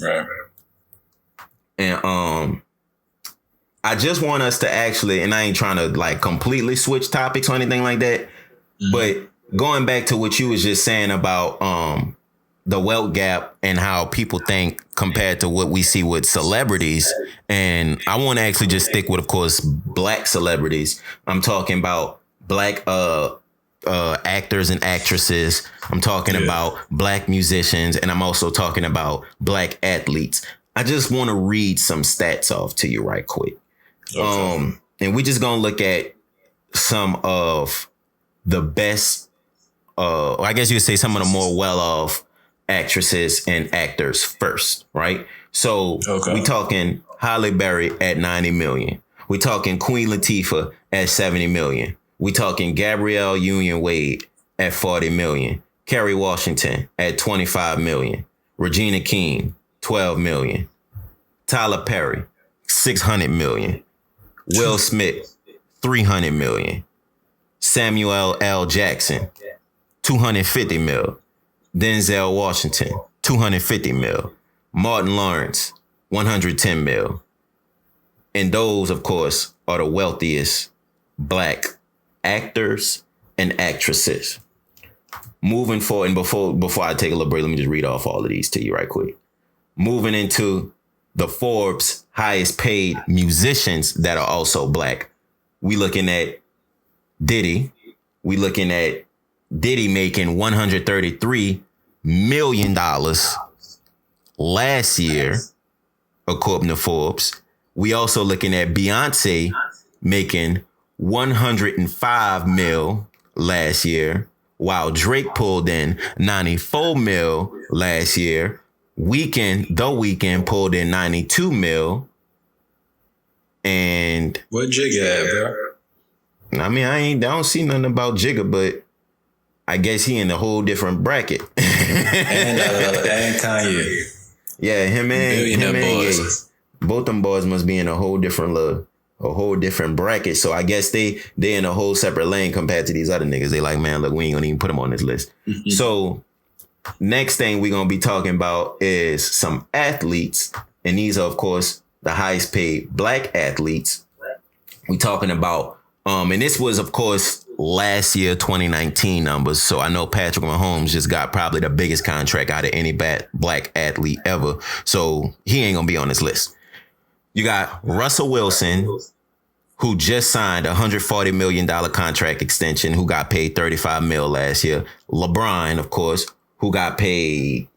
Right. And I just want us to actually, and I ain't trying to like completely switch topics or anything like that, but going back to what you was just saying about the wealth gap and how people think compared to what we see with celebrities. And I want to actually just stick with, of course, black celebrities. I'm talking about black actors and actresses. I'm talking about black musicians, and I'm also talking about black athletes. I just want to read some stats off to you right quick. Okay. And we're just going to look at some of the best, I guess you could say some of the more well-off actresses and actors first, right? So we talking Halle Berry at 90 million. We talking Queen Latifah at 70 million. We talking Gabrielle Union Wade at 40 million. Kerry Washington at 25 million. Regina King, 12 million. Tyler Perry, 600 million. Will Smith, 300 million. Samuel L. Jackson, 250 mil. Denzel Washington, 250 mil. Martin Lawrence, 110 mil. And those, of course, are the wealthiest black actors and actresses. Moving forward, and before I take a little break, let me just read off all of these to you right quick. Moving into the Forbes highest paid musicians that are also black. We looking at Diddy. We looking at Diddy making $133 million last year, according to Forbes. We also looking at Beyonce making 105 mil last year, while Drake pulled in 94 mil last year. The Weeknd pulled in 92 mil. And what Jigga at, bro? I mean, I don't see nothing about Jigga, but I guess he in a whole different bracket. and Kanye. Yeah, him and boys. Both them boys must be in a whole different bracket. So I guess they in a whole separate lane compared to these other niggas. They like, man, look, we ain't gonna even put them on this list. Mm-hmm. So next thing we're gonna be talking about is some athletes, and these are, of course, the highest paid black athletes. We talking about, and this was, of course, last year, 2019 numbers. So I know Patrick Mahomes just got probably the biggest contract out of any black athlete ever. So he ain't gonna be on this list. You got Russell Wilson, who just signed a $140 million contract extension, who got paid 35 mil last year. LeBron, of course, who got paid,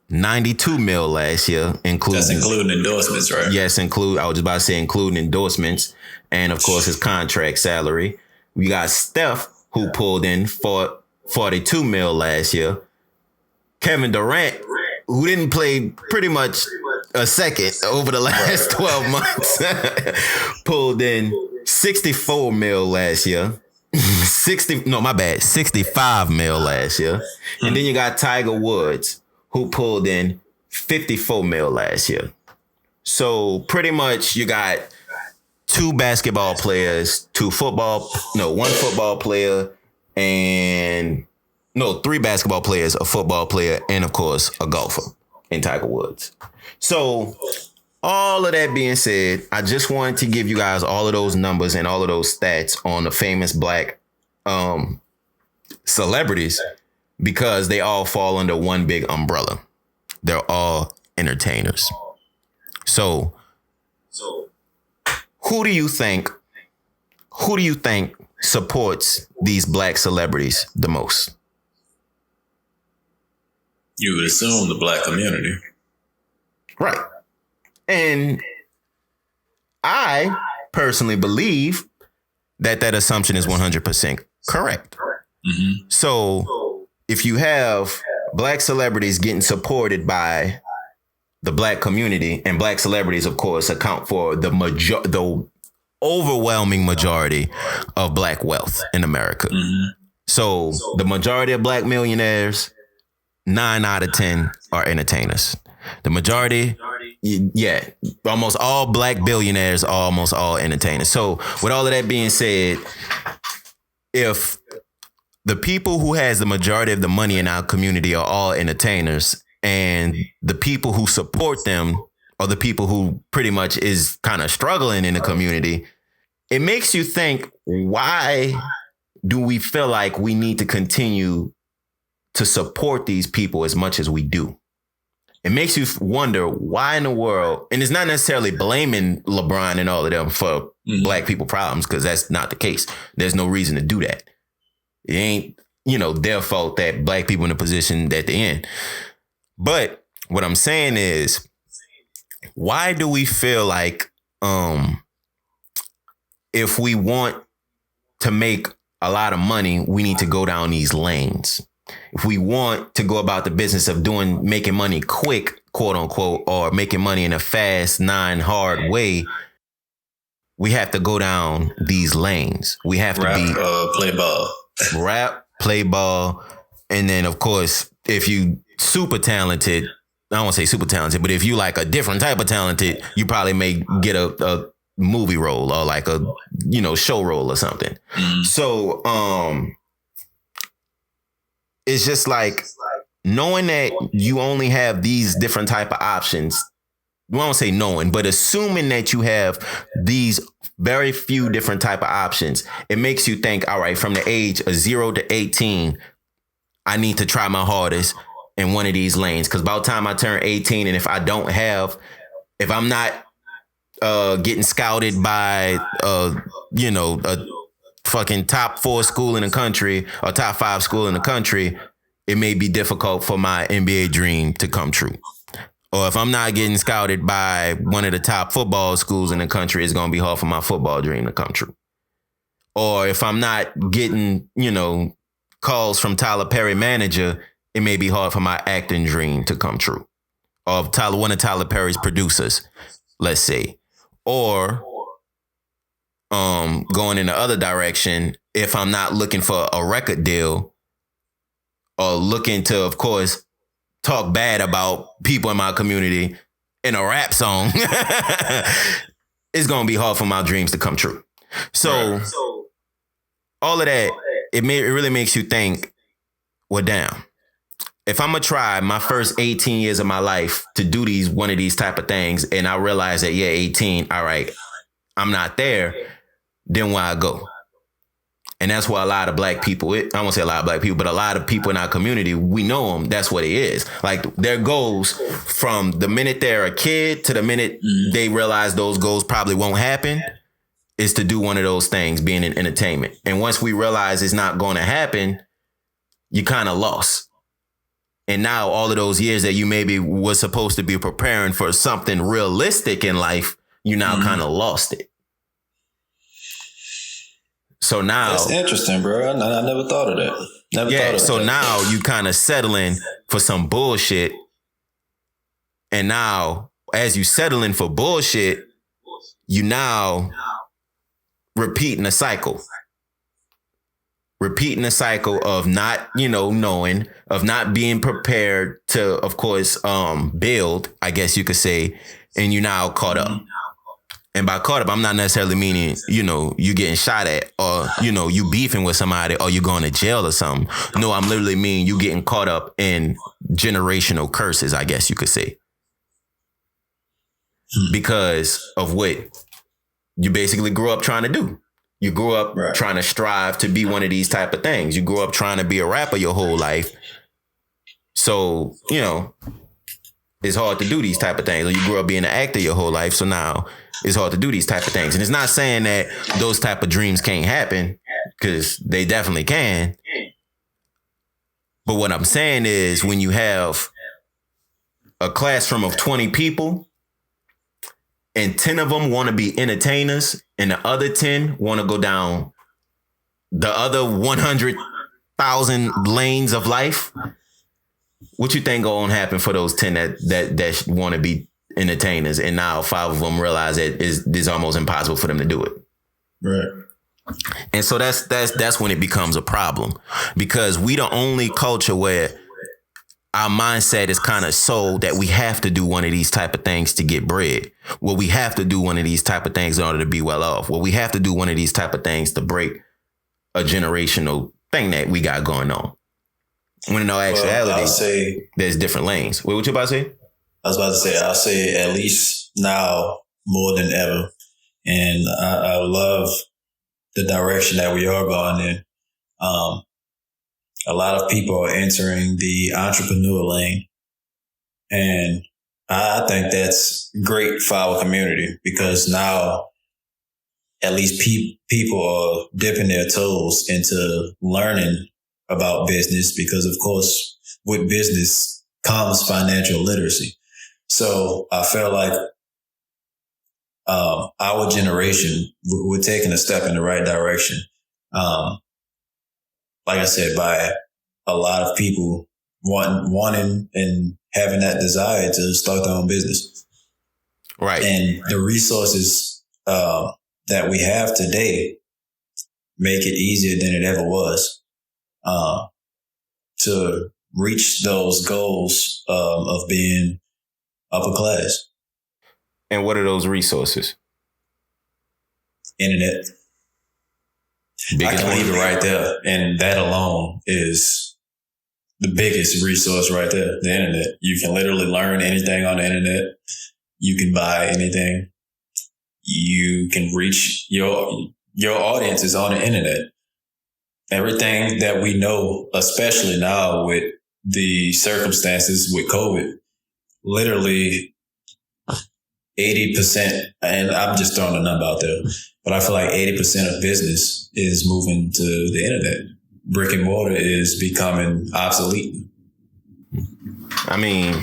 92 mil last year, that's including endorsements, right? Yes, I was about to say including endorsements and, of course, his contract salary. We got Steph, who pulled in 42 mil last year. Kevin Durant, who didn't play pretty much a second over the last 12 months, pulled in 64 mil last year. 65 mil last year. And then you got Tiger Woods, who pulled in 54 mil last year. So pretty much you got three basketball players, a football player, and of course a golfer in Tiger Woods. So all of that being said, I just wanted to give you guys all of those numbers and all of those stats on the famous black celebrities, because they all fall under one big umbrella. They're all entertainers. So who do you think supports these black celebrities the most? You would assume the black community. Right. And I personally believe that assumption is 100% correct. Mm-hmm. So if you have black celebrities getting supported by the black community, and black celebrities, of course, account for the overwhelming majority of black wealth in America. Mm-hmm. So the majority of black millionaires, 9 out of 10 are entertainers. The majority, almost all black billionaires are almost all entertainers. So with all of that being said, if the people who has the majority of the money in our community are all entertainers, and the people who support them are the people who pretty much is kind of struggling in the community, it makes you think, why do we feel like we need to continue to support these people as much as we do? It makes you wonder why in the world, and it's not necessarily blaming LeBron and all of them for black people problems, because that's not the case. There's no reason to do that. It ain't, their fault that black people in the position that they're in. But what I'm saying is, why do we feel like if we want to make a lot of money, we need to go down these lanes? If we want to go about the business of making money quick, quote unquote, or making money in a fast, hard way, we have to go down these lanes. We have to play ball, rap, play ball. And then, of course, if you super talented, I don't want to say super talented, but if you like a different type of talented, you probably may get a movie role or like a, show role or something. So, it's just like knowing that you only have these different type of options. I won't say knowing, but assuming that you have these very few different type of options, it makes you think, all right, from the age of 0 to 18, I need to try my hardest in one of these lanes. Because by the time I turn 18, and if I'm not getting scouted by, a fucking top 4 school in the country or top 5 school in the country, it may be difficult for my NBA dream to come true. Or if I'm not getting scouted by one of the top football schools in the country, it's going to be hard for my football dream to come true. Or if I'm not getting, calls from Tyler Perry manager, it may be hard for my acting dream to come true. Or one of Tyler Perry's producers, let's say. Or going in the other direction, if I'm not looking for a record deal or looking to, of course, talk bad about people in my community in a rap song, it's going to be hard for my dreams to come true. So all of that, it really makes you think, well, damn, if I'm going to try my first 18 years of my life to do one of these type of things, and I realize that, 18, all right, I'm not there, then where I go? And that's why a lot of black people, I won't say a lot of black people, but a lot of people in our community, we know them. That's what it is. Like their goals from the minute they're a kid to the minute they realize those goals probably won't happen is to do one of those things, being in entertainment. And once we realize it's not going to happen, you kind of lost. And now all of those years that you maybe was supposed to be preparing for something realistic in life, you now kind of lost it. So now that's interesting, bro. I never thought of that. So now you kind of settling for some bullshit. And now as you settling for bullshit, you now repeating a cycle. Repeating a cycle of not, knowing, of not being prepared to, of course, build, I guess you could say, and you now caught up. And by caught up, I'm not necessarily meaning, you getting shot at or, you beefing with somebody or you going to jail or something. No, I'm literally meaning you getting caught up in generational curses, I guess you could say. Because of what you basically grew up trying to do. You grew up trying to strive to be one of these type of things. You grew up trying to be a rapper your whole life. So, it's hard to do these type of things. Or you grew up being an actor your whole life. So now it's hard to do these type of things. And it's not saying that those type of dreams can't happen, because they definitely can. But what I'm saying is when you have a classroom of 20 people and 10 of them want to be entertainers and the other 10 want to go down the other 100,000 lanes of life, what you think going to happen for those 10 that want to be entertainers, and now 5 of them realize that it's almost impossible for them to do it? Right. And so that's when it becomes a problem, because we the only culture where our mindset is kind of sold that we have to do one of these type of things to get bread. Well, we have to do one of these type of things in order to be well off. Well, we have to do one of these type of things to break a generational thing that we got going on. When in all actuality, there's different lanes. What you about to say? I was about to say, I'll say at least now more than ever. And I love the direction that we are going in. A lot of people are entering the entrepreneur lane. And I think that's great for our community, because now at least people are dipping their toes into learning about business, because of course with business comes financial literacy. So I feel like our generation, we're taking a step in the right direction. Like I said, by a lot of people wanting and having that desire to start their own business. Right. And the resources that we have today make it easier than it ever was to reach those goals of being upper class. And what are those resources? Internet. I can leave it right there. And that alone is the biggest resource right there, the internet. You can literally learn anything on the internet. You can buy anything. You can reach your audiences on the internet. Everything that we know, especially now with the circumstances with COVID, literally 80%, and I'm just throwing a number out there, but I feel like 80% of business is moving to the internet. Brick and mortar is becoming obsolete. I mean,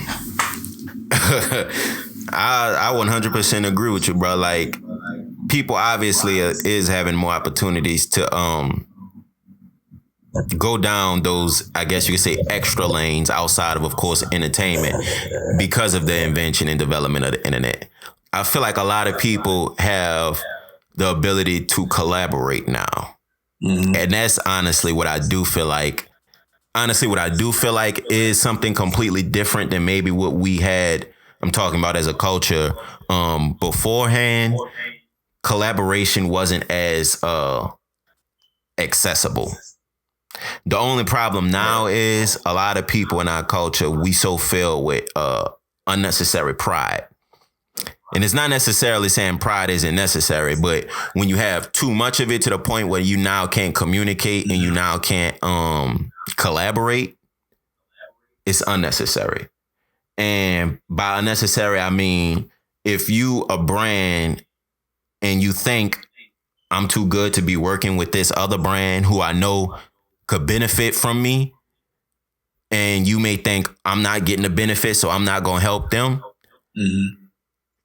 I 100% agree with you, bro. Like, people obviously is having more opportunities to go down those, I guess you could say, extra lanes outside of course, entertainment because of the invention and development of the internet. I feel like a lot of people have the ability to collaborate now. Mm-hmm. And that's honestly what I do feel like. Honestly, what I do feel like is something completely different than maybe what we had, I'm talking about as a culture, beforehand. Collaboration wasn't as accessible. The only problem now is a lot of people in our culture, we so filled with unnecessary pride. And it's not necessarily saying pride isn't necessary, but when you have too much of it to the point where you now can't communicate and you now can't collaborate, it's unnecessary. And by unnecessary, I mean, if you a brand and you think I'm too good to be working with this other brand who I know could benefit from me, and you may think I'm not getting the benefit, so I'm not going to help them. Mm-hmm.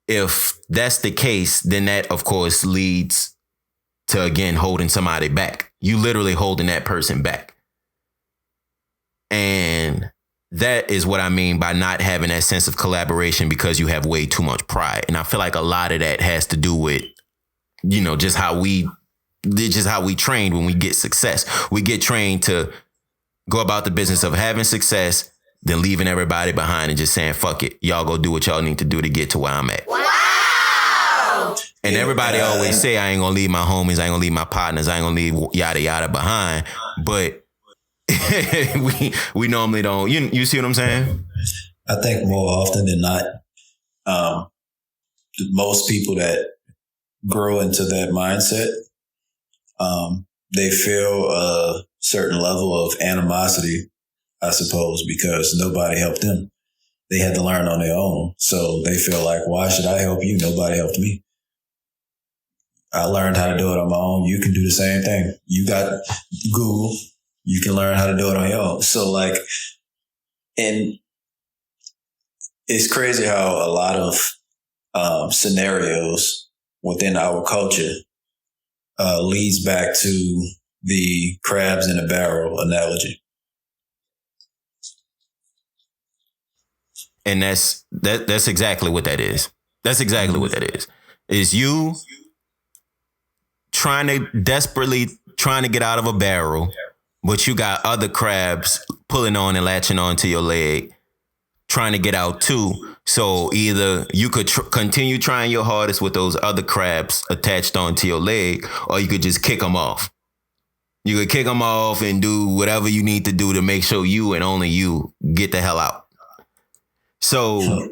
If that's the case, then that, of course, leads to, again, holding somebody back. You literally holding that person back. And that is what I mean by not having that sense of collaboration because you have way too much pride. And I feel like a lot of that has to do with, you know, just how we trained when we get success. We get trained to go about the business of having success, then leaving everybody behind and just saying, fuck it. Y'all go do what y'all need to do to get to where I'm at. Wow. And everybody always say, I ain't going to leave my homies. I ain't going to leave my partners. I ain't going to leave yada, yada behind. But we normally don't. You see what I'm saying? I think more often than not, most people that grow into that mindset, they feel a certain level of animosity, I suppose, because nobody helped them. They had to learn on their own. So they feel like, why should I help you? Nobody helped me. I learned how to do it on my own. You can do the same thing. You got Google. You can learn how to do it on your own. So like, and it's crazy how a lot of scenarios within our culture leads back to the crabs in a barrel analogy. And that's exactly what that is. That's exactly what that is. Is you desperately trying to get out of a barrel, but you got other crabs pulling on and latching onto your leg, trying to get out too. So either you could continue trying your hardest with those other crabs attached onto your leg, or you could just kick them off. You could kick them off and do whatever you need to do to make sure you and only you get the hell out. So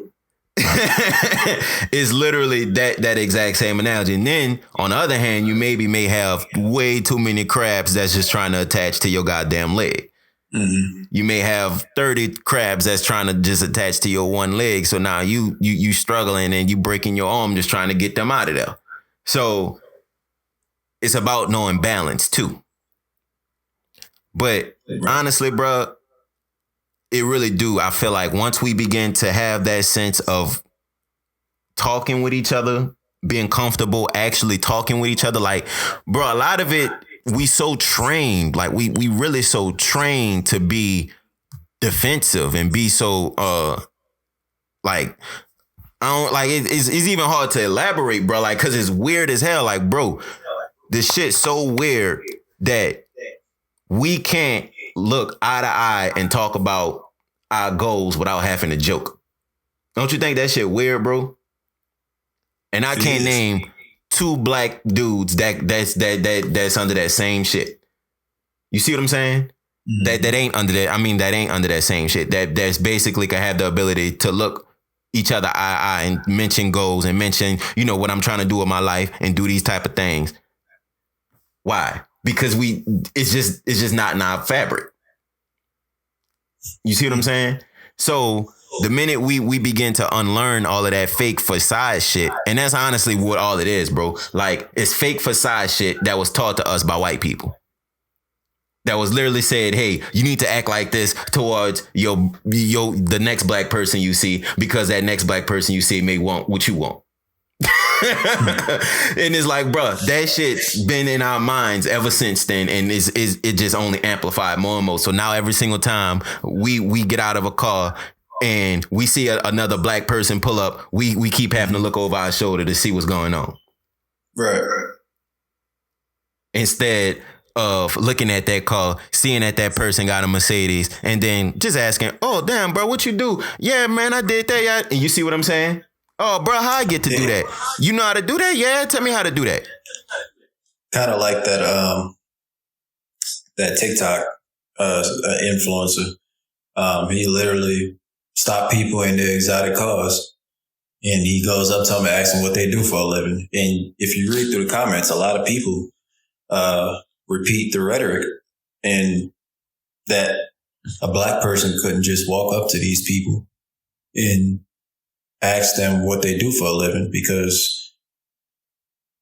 it's literally that exact same analogy. And then on the other hand, you may have way too many crabs that's just trying to attach to your goddamn leg. Mm-hmm. You may have 30 crabs that's trying to just attach to your one leg. So now you struggling and you breaking your arm just trying to get them out of there. So it's about knowing balance too. But honestly, bro, it really do. I feel like once we begin to have that sense of talking with each other, being comfortable, actually talking with each other, like, bro, a lot of it, we so trained, like we really so trained to be defensive and be so like, I don't like it's even hard to elaborate, bro, like, cause it's weird as hell. Like, bro, this shit's so weird that we can't look eye to eye and talk about our goals without having to joke. Don't you think that shit weird, bro? And I can't name 2 black dudes that's under that same shit. You see what I'm saying? Mm-hmm. That ain't under that. I mean, that ain't under that same shit. That's basically can have the ability to look each other eye to eye and mention goals and mention, you know, what I'm trying to do with my life and do these type of things. Why? Because it's just not in our fabric. You see what I'm saying? So the minute we begin to unlearn all of that fake facade shit, and that's honestly what all it is, bro. Like, it's fake facade shit that was taught to us by white people. That was literally said, hey, you need to act like this towards the next black person you see, because that next black person you see may want what you want. And it's like, bro, that shit's been in our minds ever since then, and it just only amplified more and more. So now every single time we get out of a car and we see another black person pull up, we keep having to look over our shoulder to see what's going on. Right. Instead of looking at that car, seeing that person got a Mercedes, and then just asking, oh, damn, bro, what you do? Yeah, man, I did that. Yeah. And you see what I'm saying? Oh, bro, how I get to do that? You know how to do that? Yeah, tell me how to do that. Kind of like that TikTok influencer. He literally stopped people in their exotic cars, and he goes up to them and asks them what they do for a living. And if you read through the comments, a lot of people repeat the rhetoric, and that a black person couldn't just walk up to these people and ask them what they do for a living, because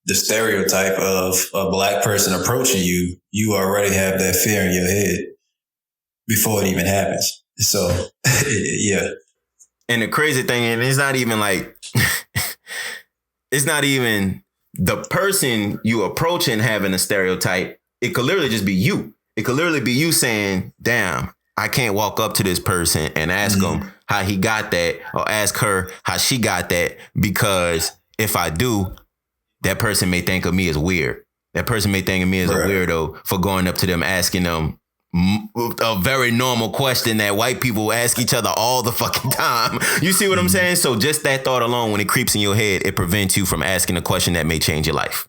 the stereotype of a black person approaching you already have that fear in your head before it even happens. So, yeah. And the crazy thing, and it's not even like, it's not even the person you approaching having a stereotype. It could literally just be you. It could literally be you saying, damn, I can't walk up to this person and ask him how he got that, or ask her how she got that, because if I do, that person may think of me as weird. That person may think of me as a weirdo for going up to them, asking them a very normal question that white people ask each other all the fucking time. You see what I'm saying? So just that thought alone, when it creeps in your head, it prevents you from asking a question that may change your life.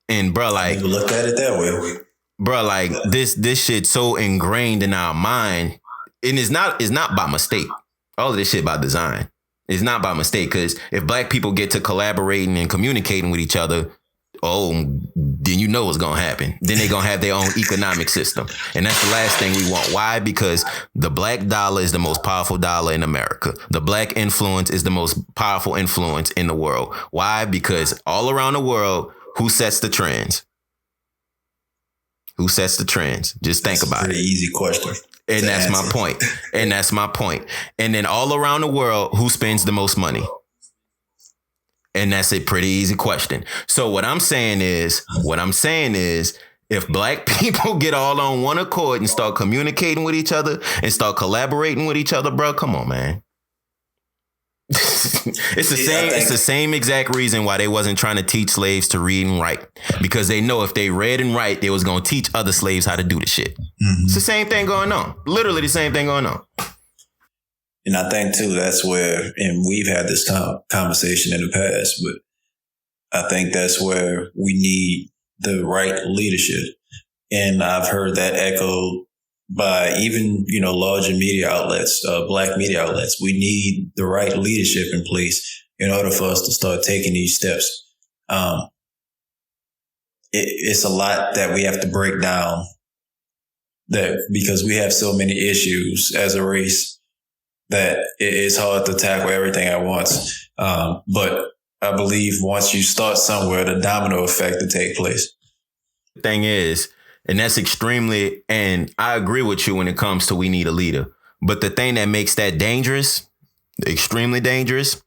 And bro, like, look at it that way. Bro, like this shit's so ingrained in our mind, and it's not by mistake. All of this shit by design. It's not by mistake, because if black people get to collaborating and communicating with each other, then you know what's gonna happen. Then they're gonna have their own economic system, and that's the last thing we want. Why? Because the black dollar is the most powerful dollar in America. The black influence is the most powerful influence in the world. Why? Because all around the world, who sets the trends? Who sets the trends? Just think about it. Pretty easy question. And that's my point. And that's my point. And then all around the world, who spends the most money? And that's a pretty easy question. So what I'm saying is, if black people get all on one accord and start communicating with each other and start collaborating with each other, bro, come on, man. It's the same exact reason why they wasn't trying to teach slaves to read and write, because they know if they read and write, they was going to teach other slaves how to do the shit. It's the same thing going on. Literally the same thing going on. And I think too, that's where, and we've had this conversation in the past, but I think that's where we need the right leadership. And I've heard that echoed by even, larger media outlets, black media outlets. We need the right leadership in place in order for us to start taking these steps. It's a lot that we have to break down, that because we have so many issues as a race that it's hard to tackle everything at once. But I believe once you start somewhere, the domino effect will take place. The thing is, And that's extremely, and I agree with you when it comes to we need a leader. But the thing that makes that dangerous, extremely dangerous,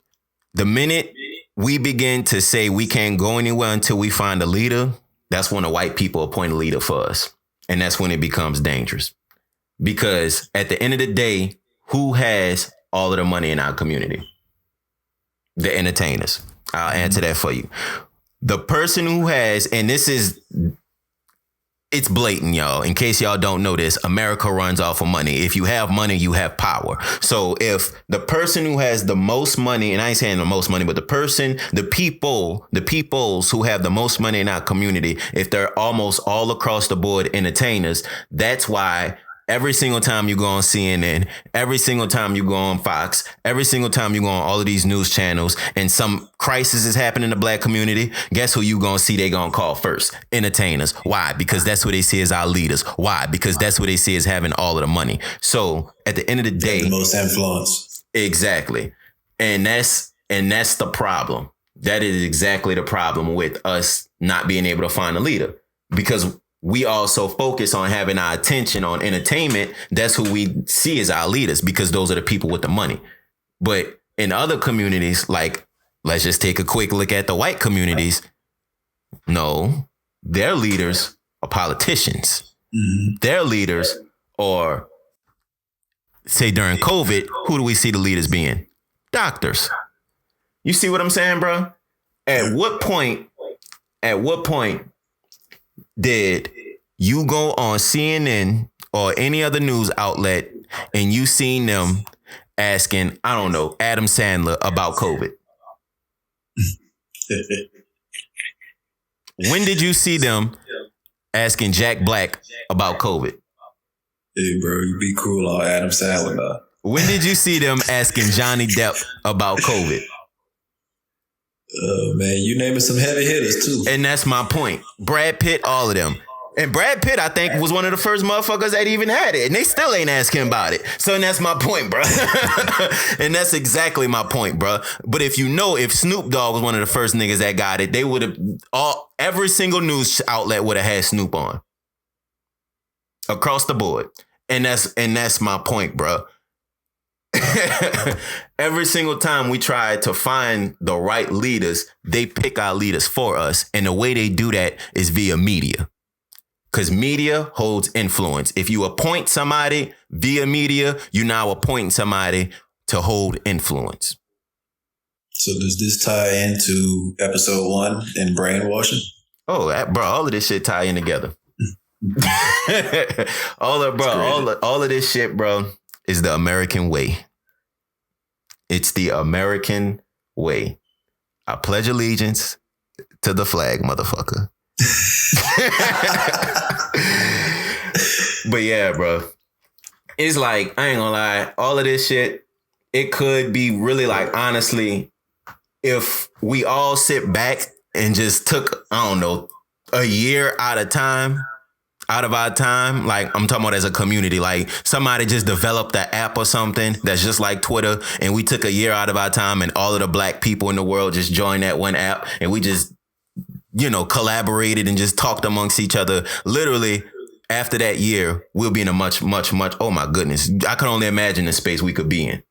the minute we begin to say we can't go anywhere until we find a leader, that's when the white people appoint a leader for us. And that's when it becomes dangerous. Because at the end of the day, who has all of the money in our community? The entertainers. I'll answer that for you. The person who has, and this is, it's blatant, y'all. In case y'all don't know this, America runs off of money. If you have money, you have power. So if the person who has the most money, and I ain't saying the most money, but the peoples who have the most money in our community, if they're almost all across the board entertainers, that's why every single time you go on CNN, every single time you go on Fox, every single time you go on all of these news channels and some crisis is happening in the black community, guess who you gonna see they gonna call first? Entertainers. Why? Because that's what they see as our leaders. Why? Because that's what they see as having all of the money. So at the end of the day, the most influence. Exactly. And that's the problem. That is exactly the problem with us not being able to find a leader, because we also focus on having our attention on entertainment. That's who we see as our leaders, because those are the people with the money. But in other communities, like, let's just take a quick look at the white communities. No, their leaders are politicians. Mm-hmm. Their leaders are, say during COVID, who do we see the leaders being? Doctors. You see what I'm saying, bro? At what point did you go on CNN or any other news outlet and you seen them asking, I don't know, Adam Sandler about COVID? When did you see them asking Jack Black about COVID? Hey, bro, you be cool on Adam Sandler now. When did you see them asking Johnny Depp about COVID? Man, you naming some heavy hitters too. And that's my point. Brad Pitt, all of them. And Brad Pitt, I think, was one of the first motherfuckers that even had it. And they still ain't asking about it. So that's my point, bro. And that's exactly my point, bro. But if Snoop Dogg was one of the first niggas that got it, they would have, every single news outlet would have had Snoop on. Across the board. And that's my point, bro. Every single time we try to find the right leaders, they pick our leaders for us. And the way they do that is via media. Because media holds influence. If you appoint somebody via media, you now appointing somebody to hold influence. So does this tie into episode 1 in brainwashing? Oh, bro, all of this shit tie in together. all of this shit, bro, is the American way. It's the American way. I pledge allegiance to the flag, motherfucker. But yeah, bro, it's like, I ain't gonna lie, all of this shit, it could be really like, honestly, if we all sit back and just took, I don't know, a year out of our time, like I'm talking about as a community, like somebody just developed an app or something that's just like Twitter, and we took a year out of our time and all of the black people in the world just joined that one app and we just, collaborated and just talked amongst each other. Literally, after that year, we'll be in a much, much, much, oh my goodness, I can only imagine the space we could be in.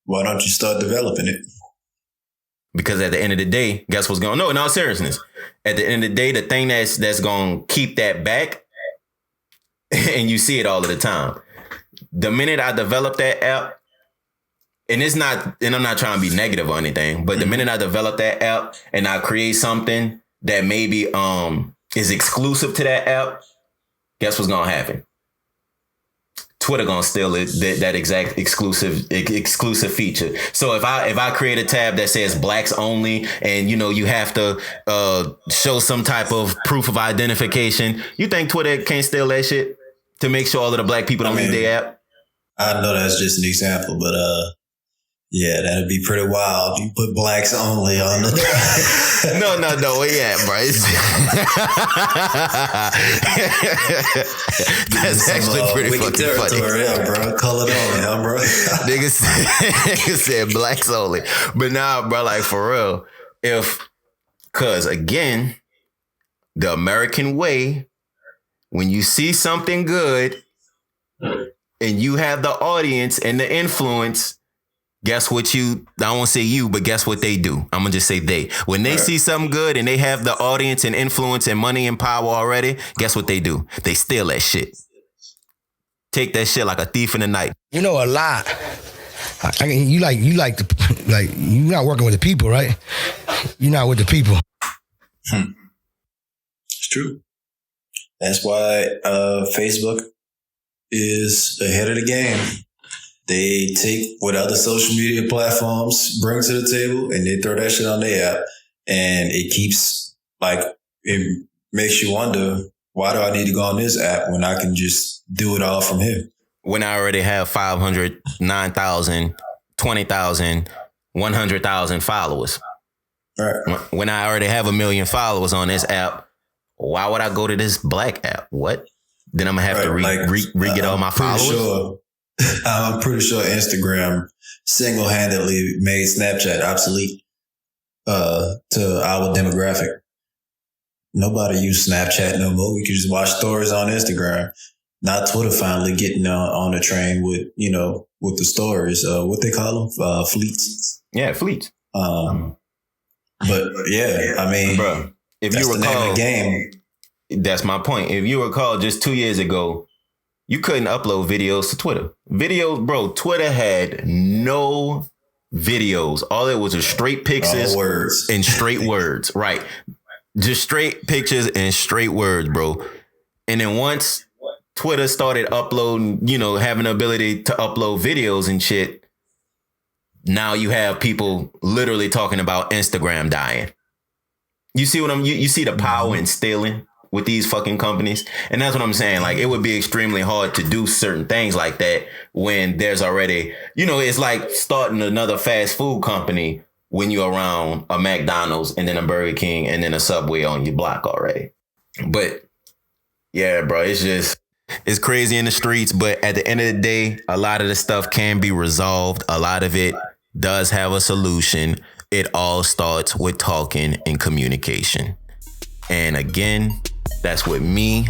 Why don't you start developing it? Because at the end of the day, guess what's going on? No, in all seriousness, at the end of the day, the thing that's going to keep that back, and you see it all of the time, the minute I develop that app, and I'm not trying to be negative or anything, but the minute I develop that app and I create something that maybe is exclusive to that app, guess what's going to happen? Twitter gonna steal it, that exact exclusive feature. So if I create a tab that says blacks only, and you have to show some type of proof of identification, you think Twitter can't steal that shit to make sure all of the black people don't leave their app? I know that's just an example, but yeah, that'd be pretty wild. You put blacks only on the No, where you at, bro? That's actually pretty fucking funny. Yeah, bro. Call it only, huh, bro? Niggas said blacks only. But nah, bro, like for real. Cause again, the American way when you see something good and you have the audience and the influence, guess what I won't say you, but guess what they do? I'm going to just say they. When they see something good and they have the audience and influence and money and power already, guess what they do? They steal that shit. Take that shit like a thief in the night. You know a lot. You're not working with the people, right? You're not with the people. It's true. That's why Facebook is ahead of the game. They take what other social media platforms bring to the table and they throw that shit on their app. And it keeps, it makes you wonder, why do I need to go on this app when I can just do it all from here? When I already have 500, 9,000, 20,000, 100,000 followers. Right. When I already have 1 million followers on this app, why would I go to this black app? What? Then I'm going to have to get all my followers? I'm pretty sure Instagram single-handedly made Snapchat obsolete to our demographic. Nobody use Snapchat no more. We can just watch stories on Instagram. Now Twitter finally getting on the train with the stories. What they call them? Fleets. Yeah, fleets. But yeah, I mean, bro, if that's you recall, the name of the game. That's my point. If you recall, just 2 years ago, you couldn't upload videos to Twitter. Twitter had no videos. All it was straight pictures and straight words. Right. Just straight pictures and straight words, bro. And then once Twitter started uploading, having the ability to upload videos and shit, now you have people literally talking about Instagram dying. You see what you see the power in stealing with these fucking companies. And that's what I'm saying. Like, it would be extremely hard to do certain things like that when there's already, it's like starting another fast food company when you're around a McDonald's and then a Burger King and then a Subway on your block already. But yeah, bro, it's crazy in the streets. But at the end of the day, a lot of the stuff can be resolved. A lot of it does have a solution. It all starts with talking and communication. And again, that's with me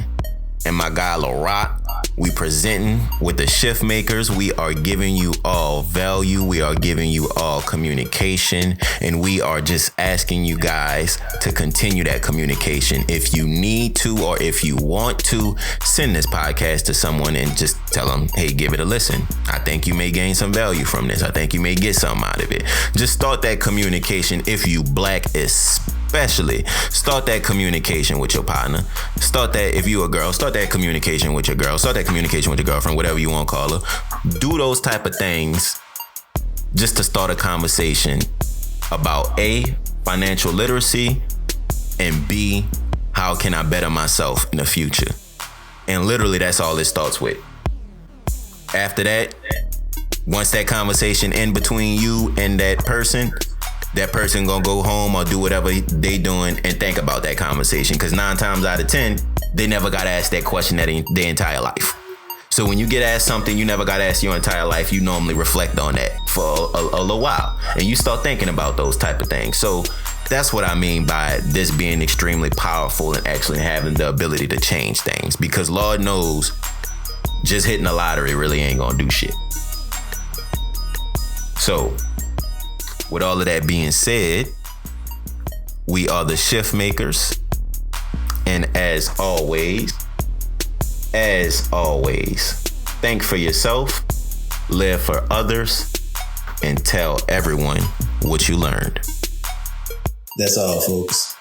and my guy Lah Roc. We presenting with the ShiftMakers. We are giving you all value. We are giving you all communication. And we are just asking you guys to continue that communication. If you need to, or if you want to, send this podcast to someone and just tell them, hey, give it a listen. I think you may gain some value from this. I think you may get something out of it. Just start that communication. If you black, especially, start that communication with your partner. Start that, if you a girl, start that communication with your girl. Start that communication with your girlfriend, whatever you want to call her. Do those type of things just to start a conversation about A, financial literacy, and B, how can I better myself in the future? And literally, that's all it starts with. After that, once that conversation in between you and that person gonna go home or do whatever they doing and think about that conversation. Because 9 times out of 10, they never got asked that question their entire life. So when you get asked something you never got asked your entire life, you normally reflect on that for a little while. And you start thinking about those type of things. So that's what I mean by this being extremely powerful and actually having the ability to change things. Because Lord knows, just hitting the lottery really ain't gonna do shit. So with all of that being said, we are the ShiftMakers. And as always, think for yourself, live for others, and tell everyone what you learned. That's all, folks.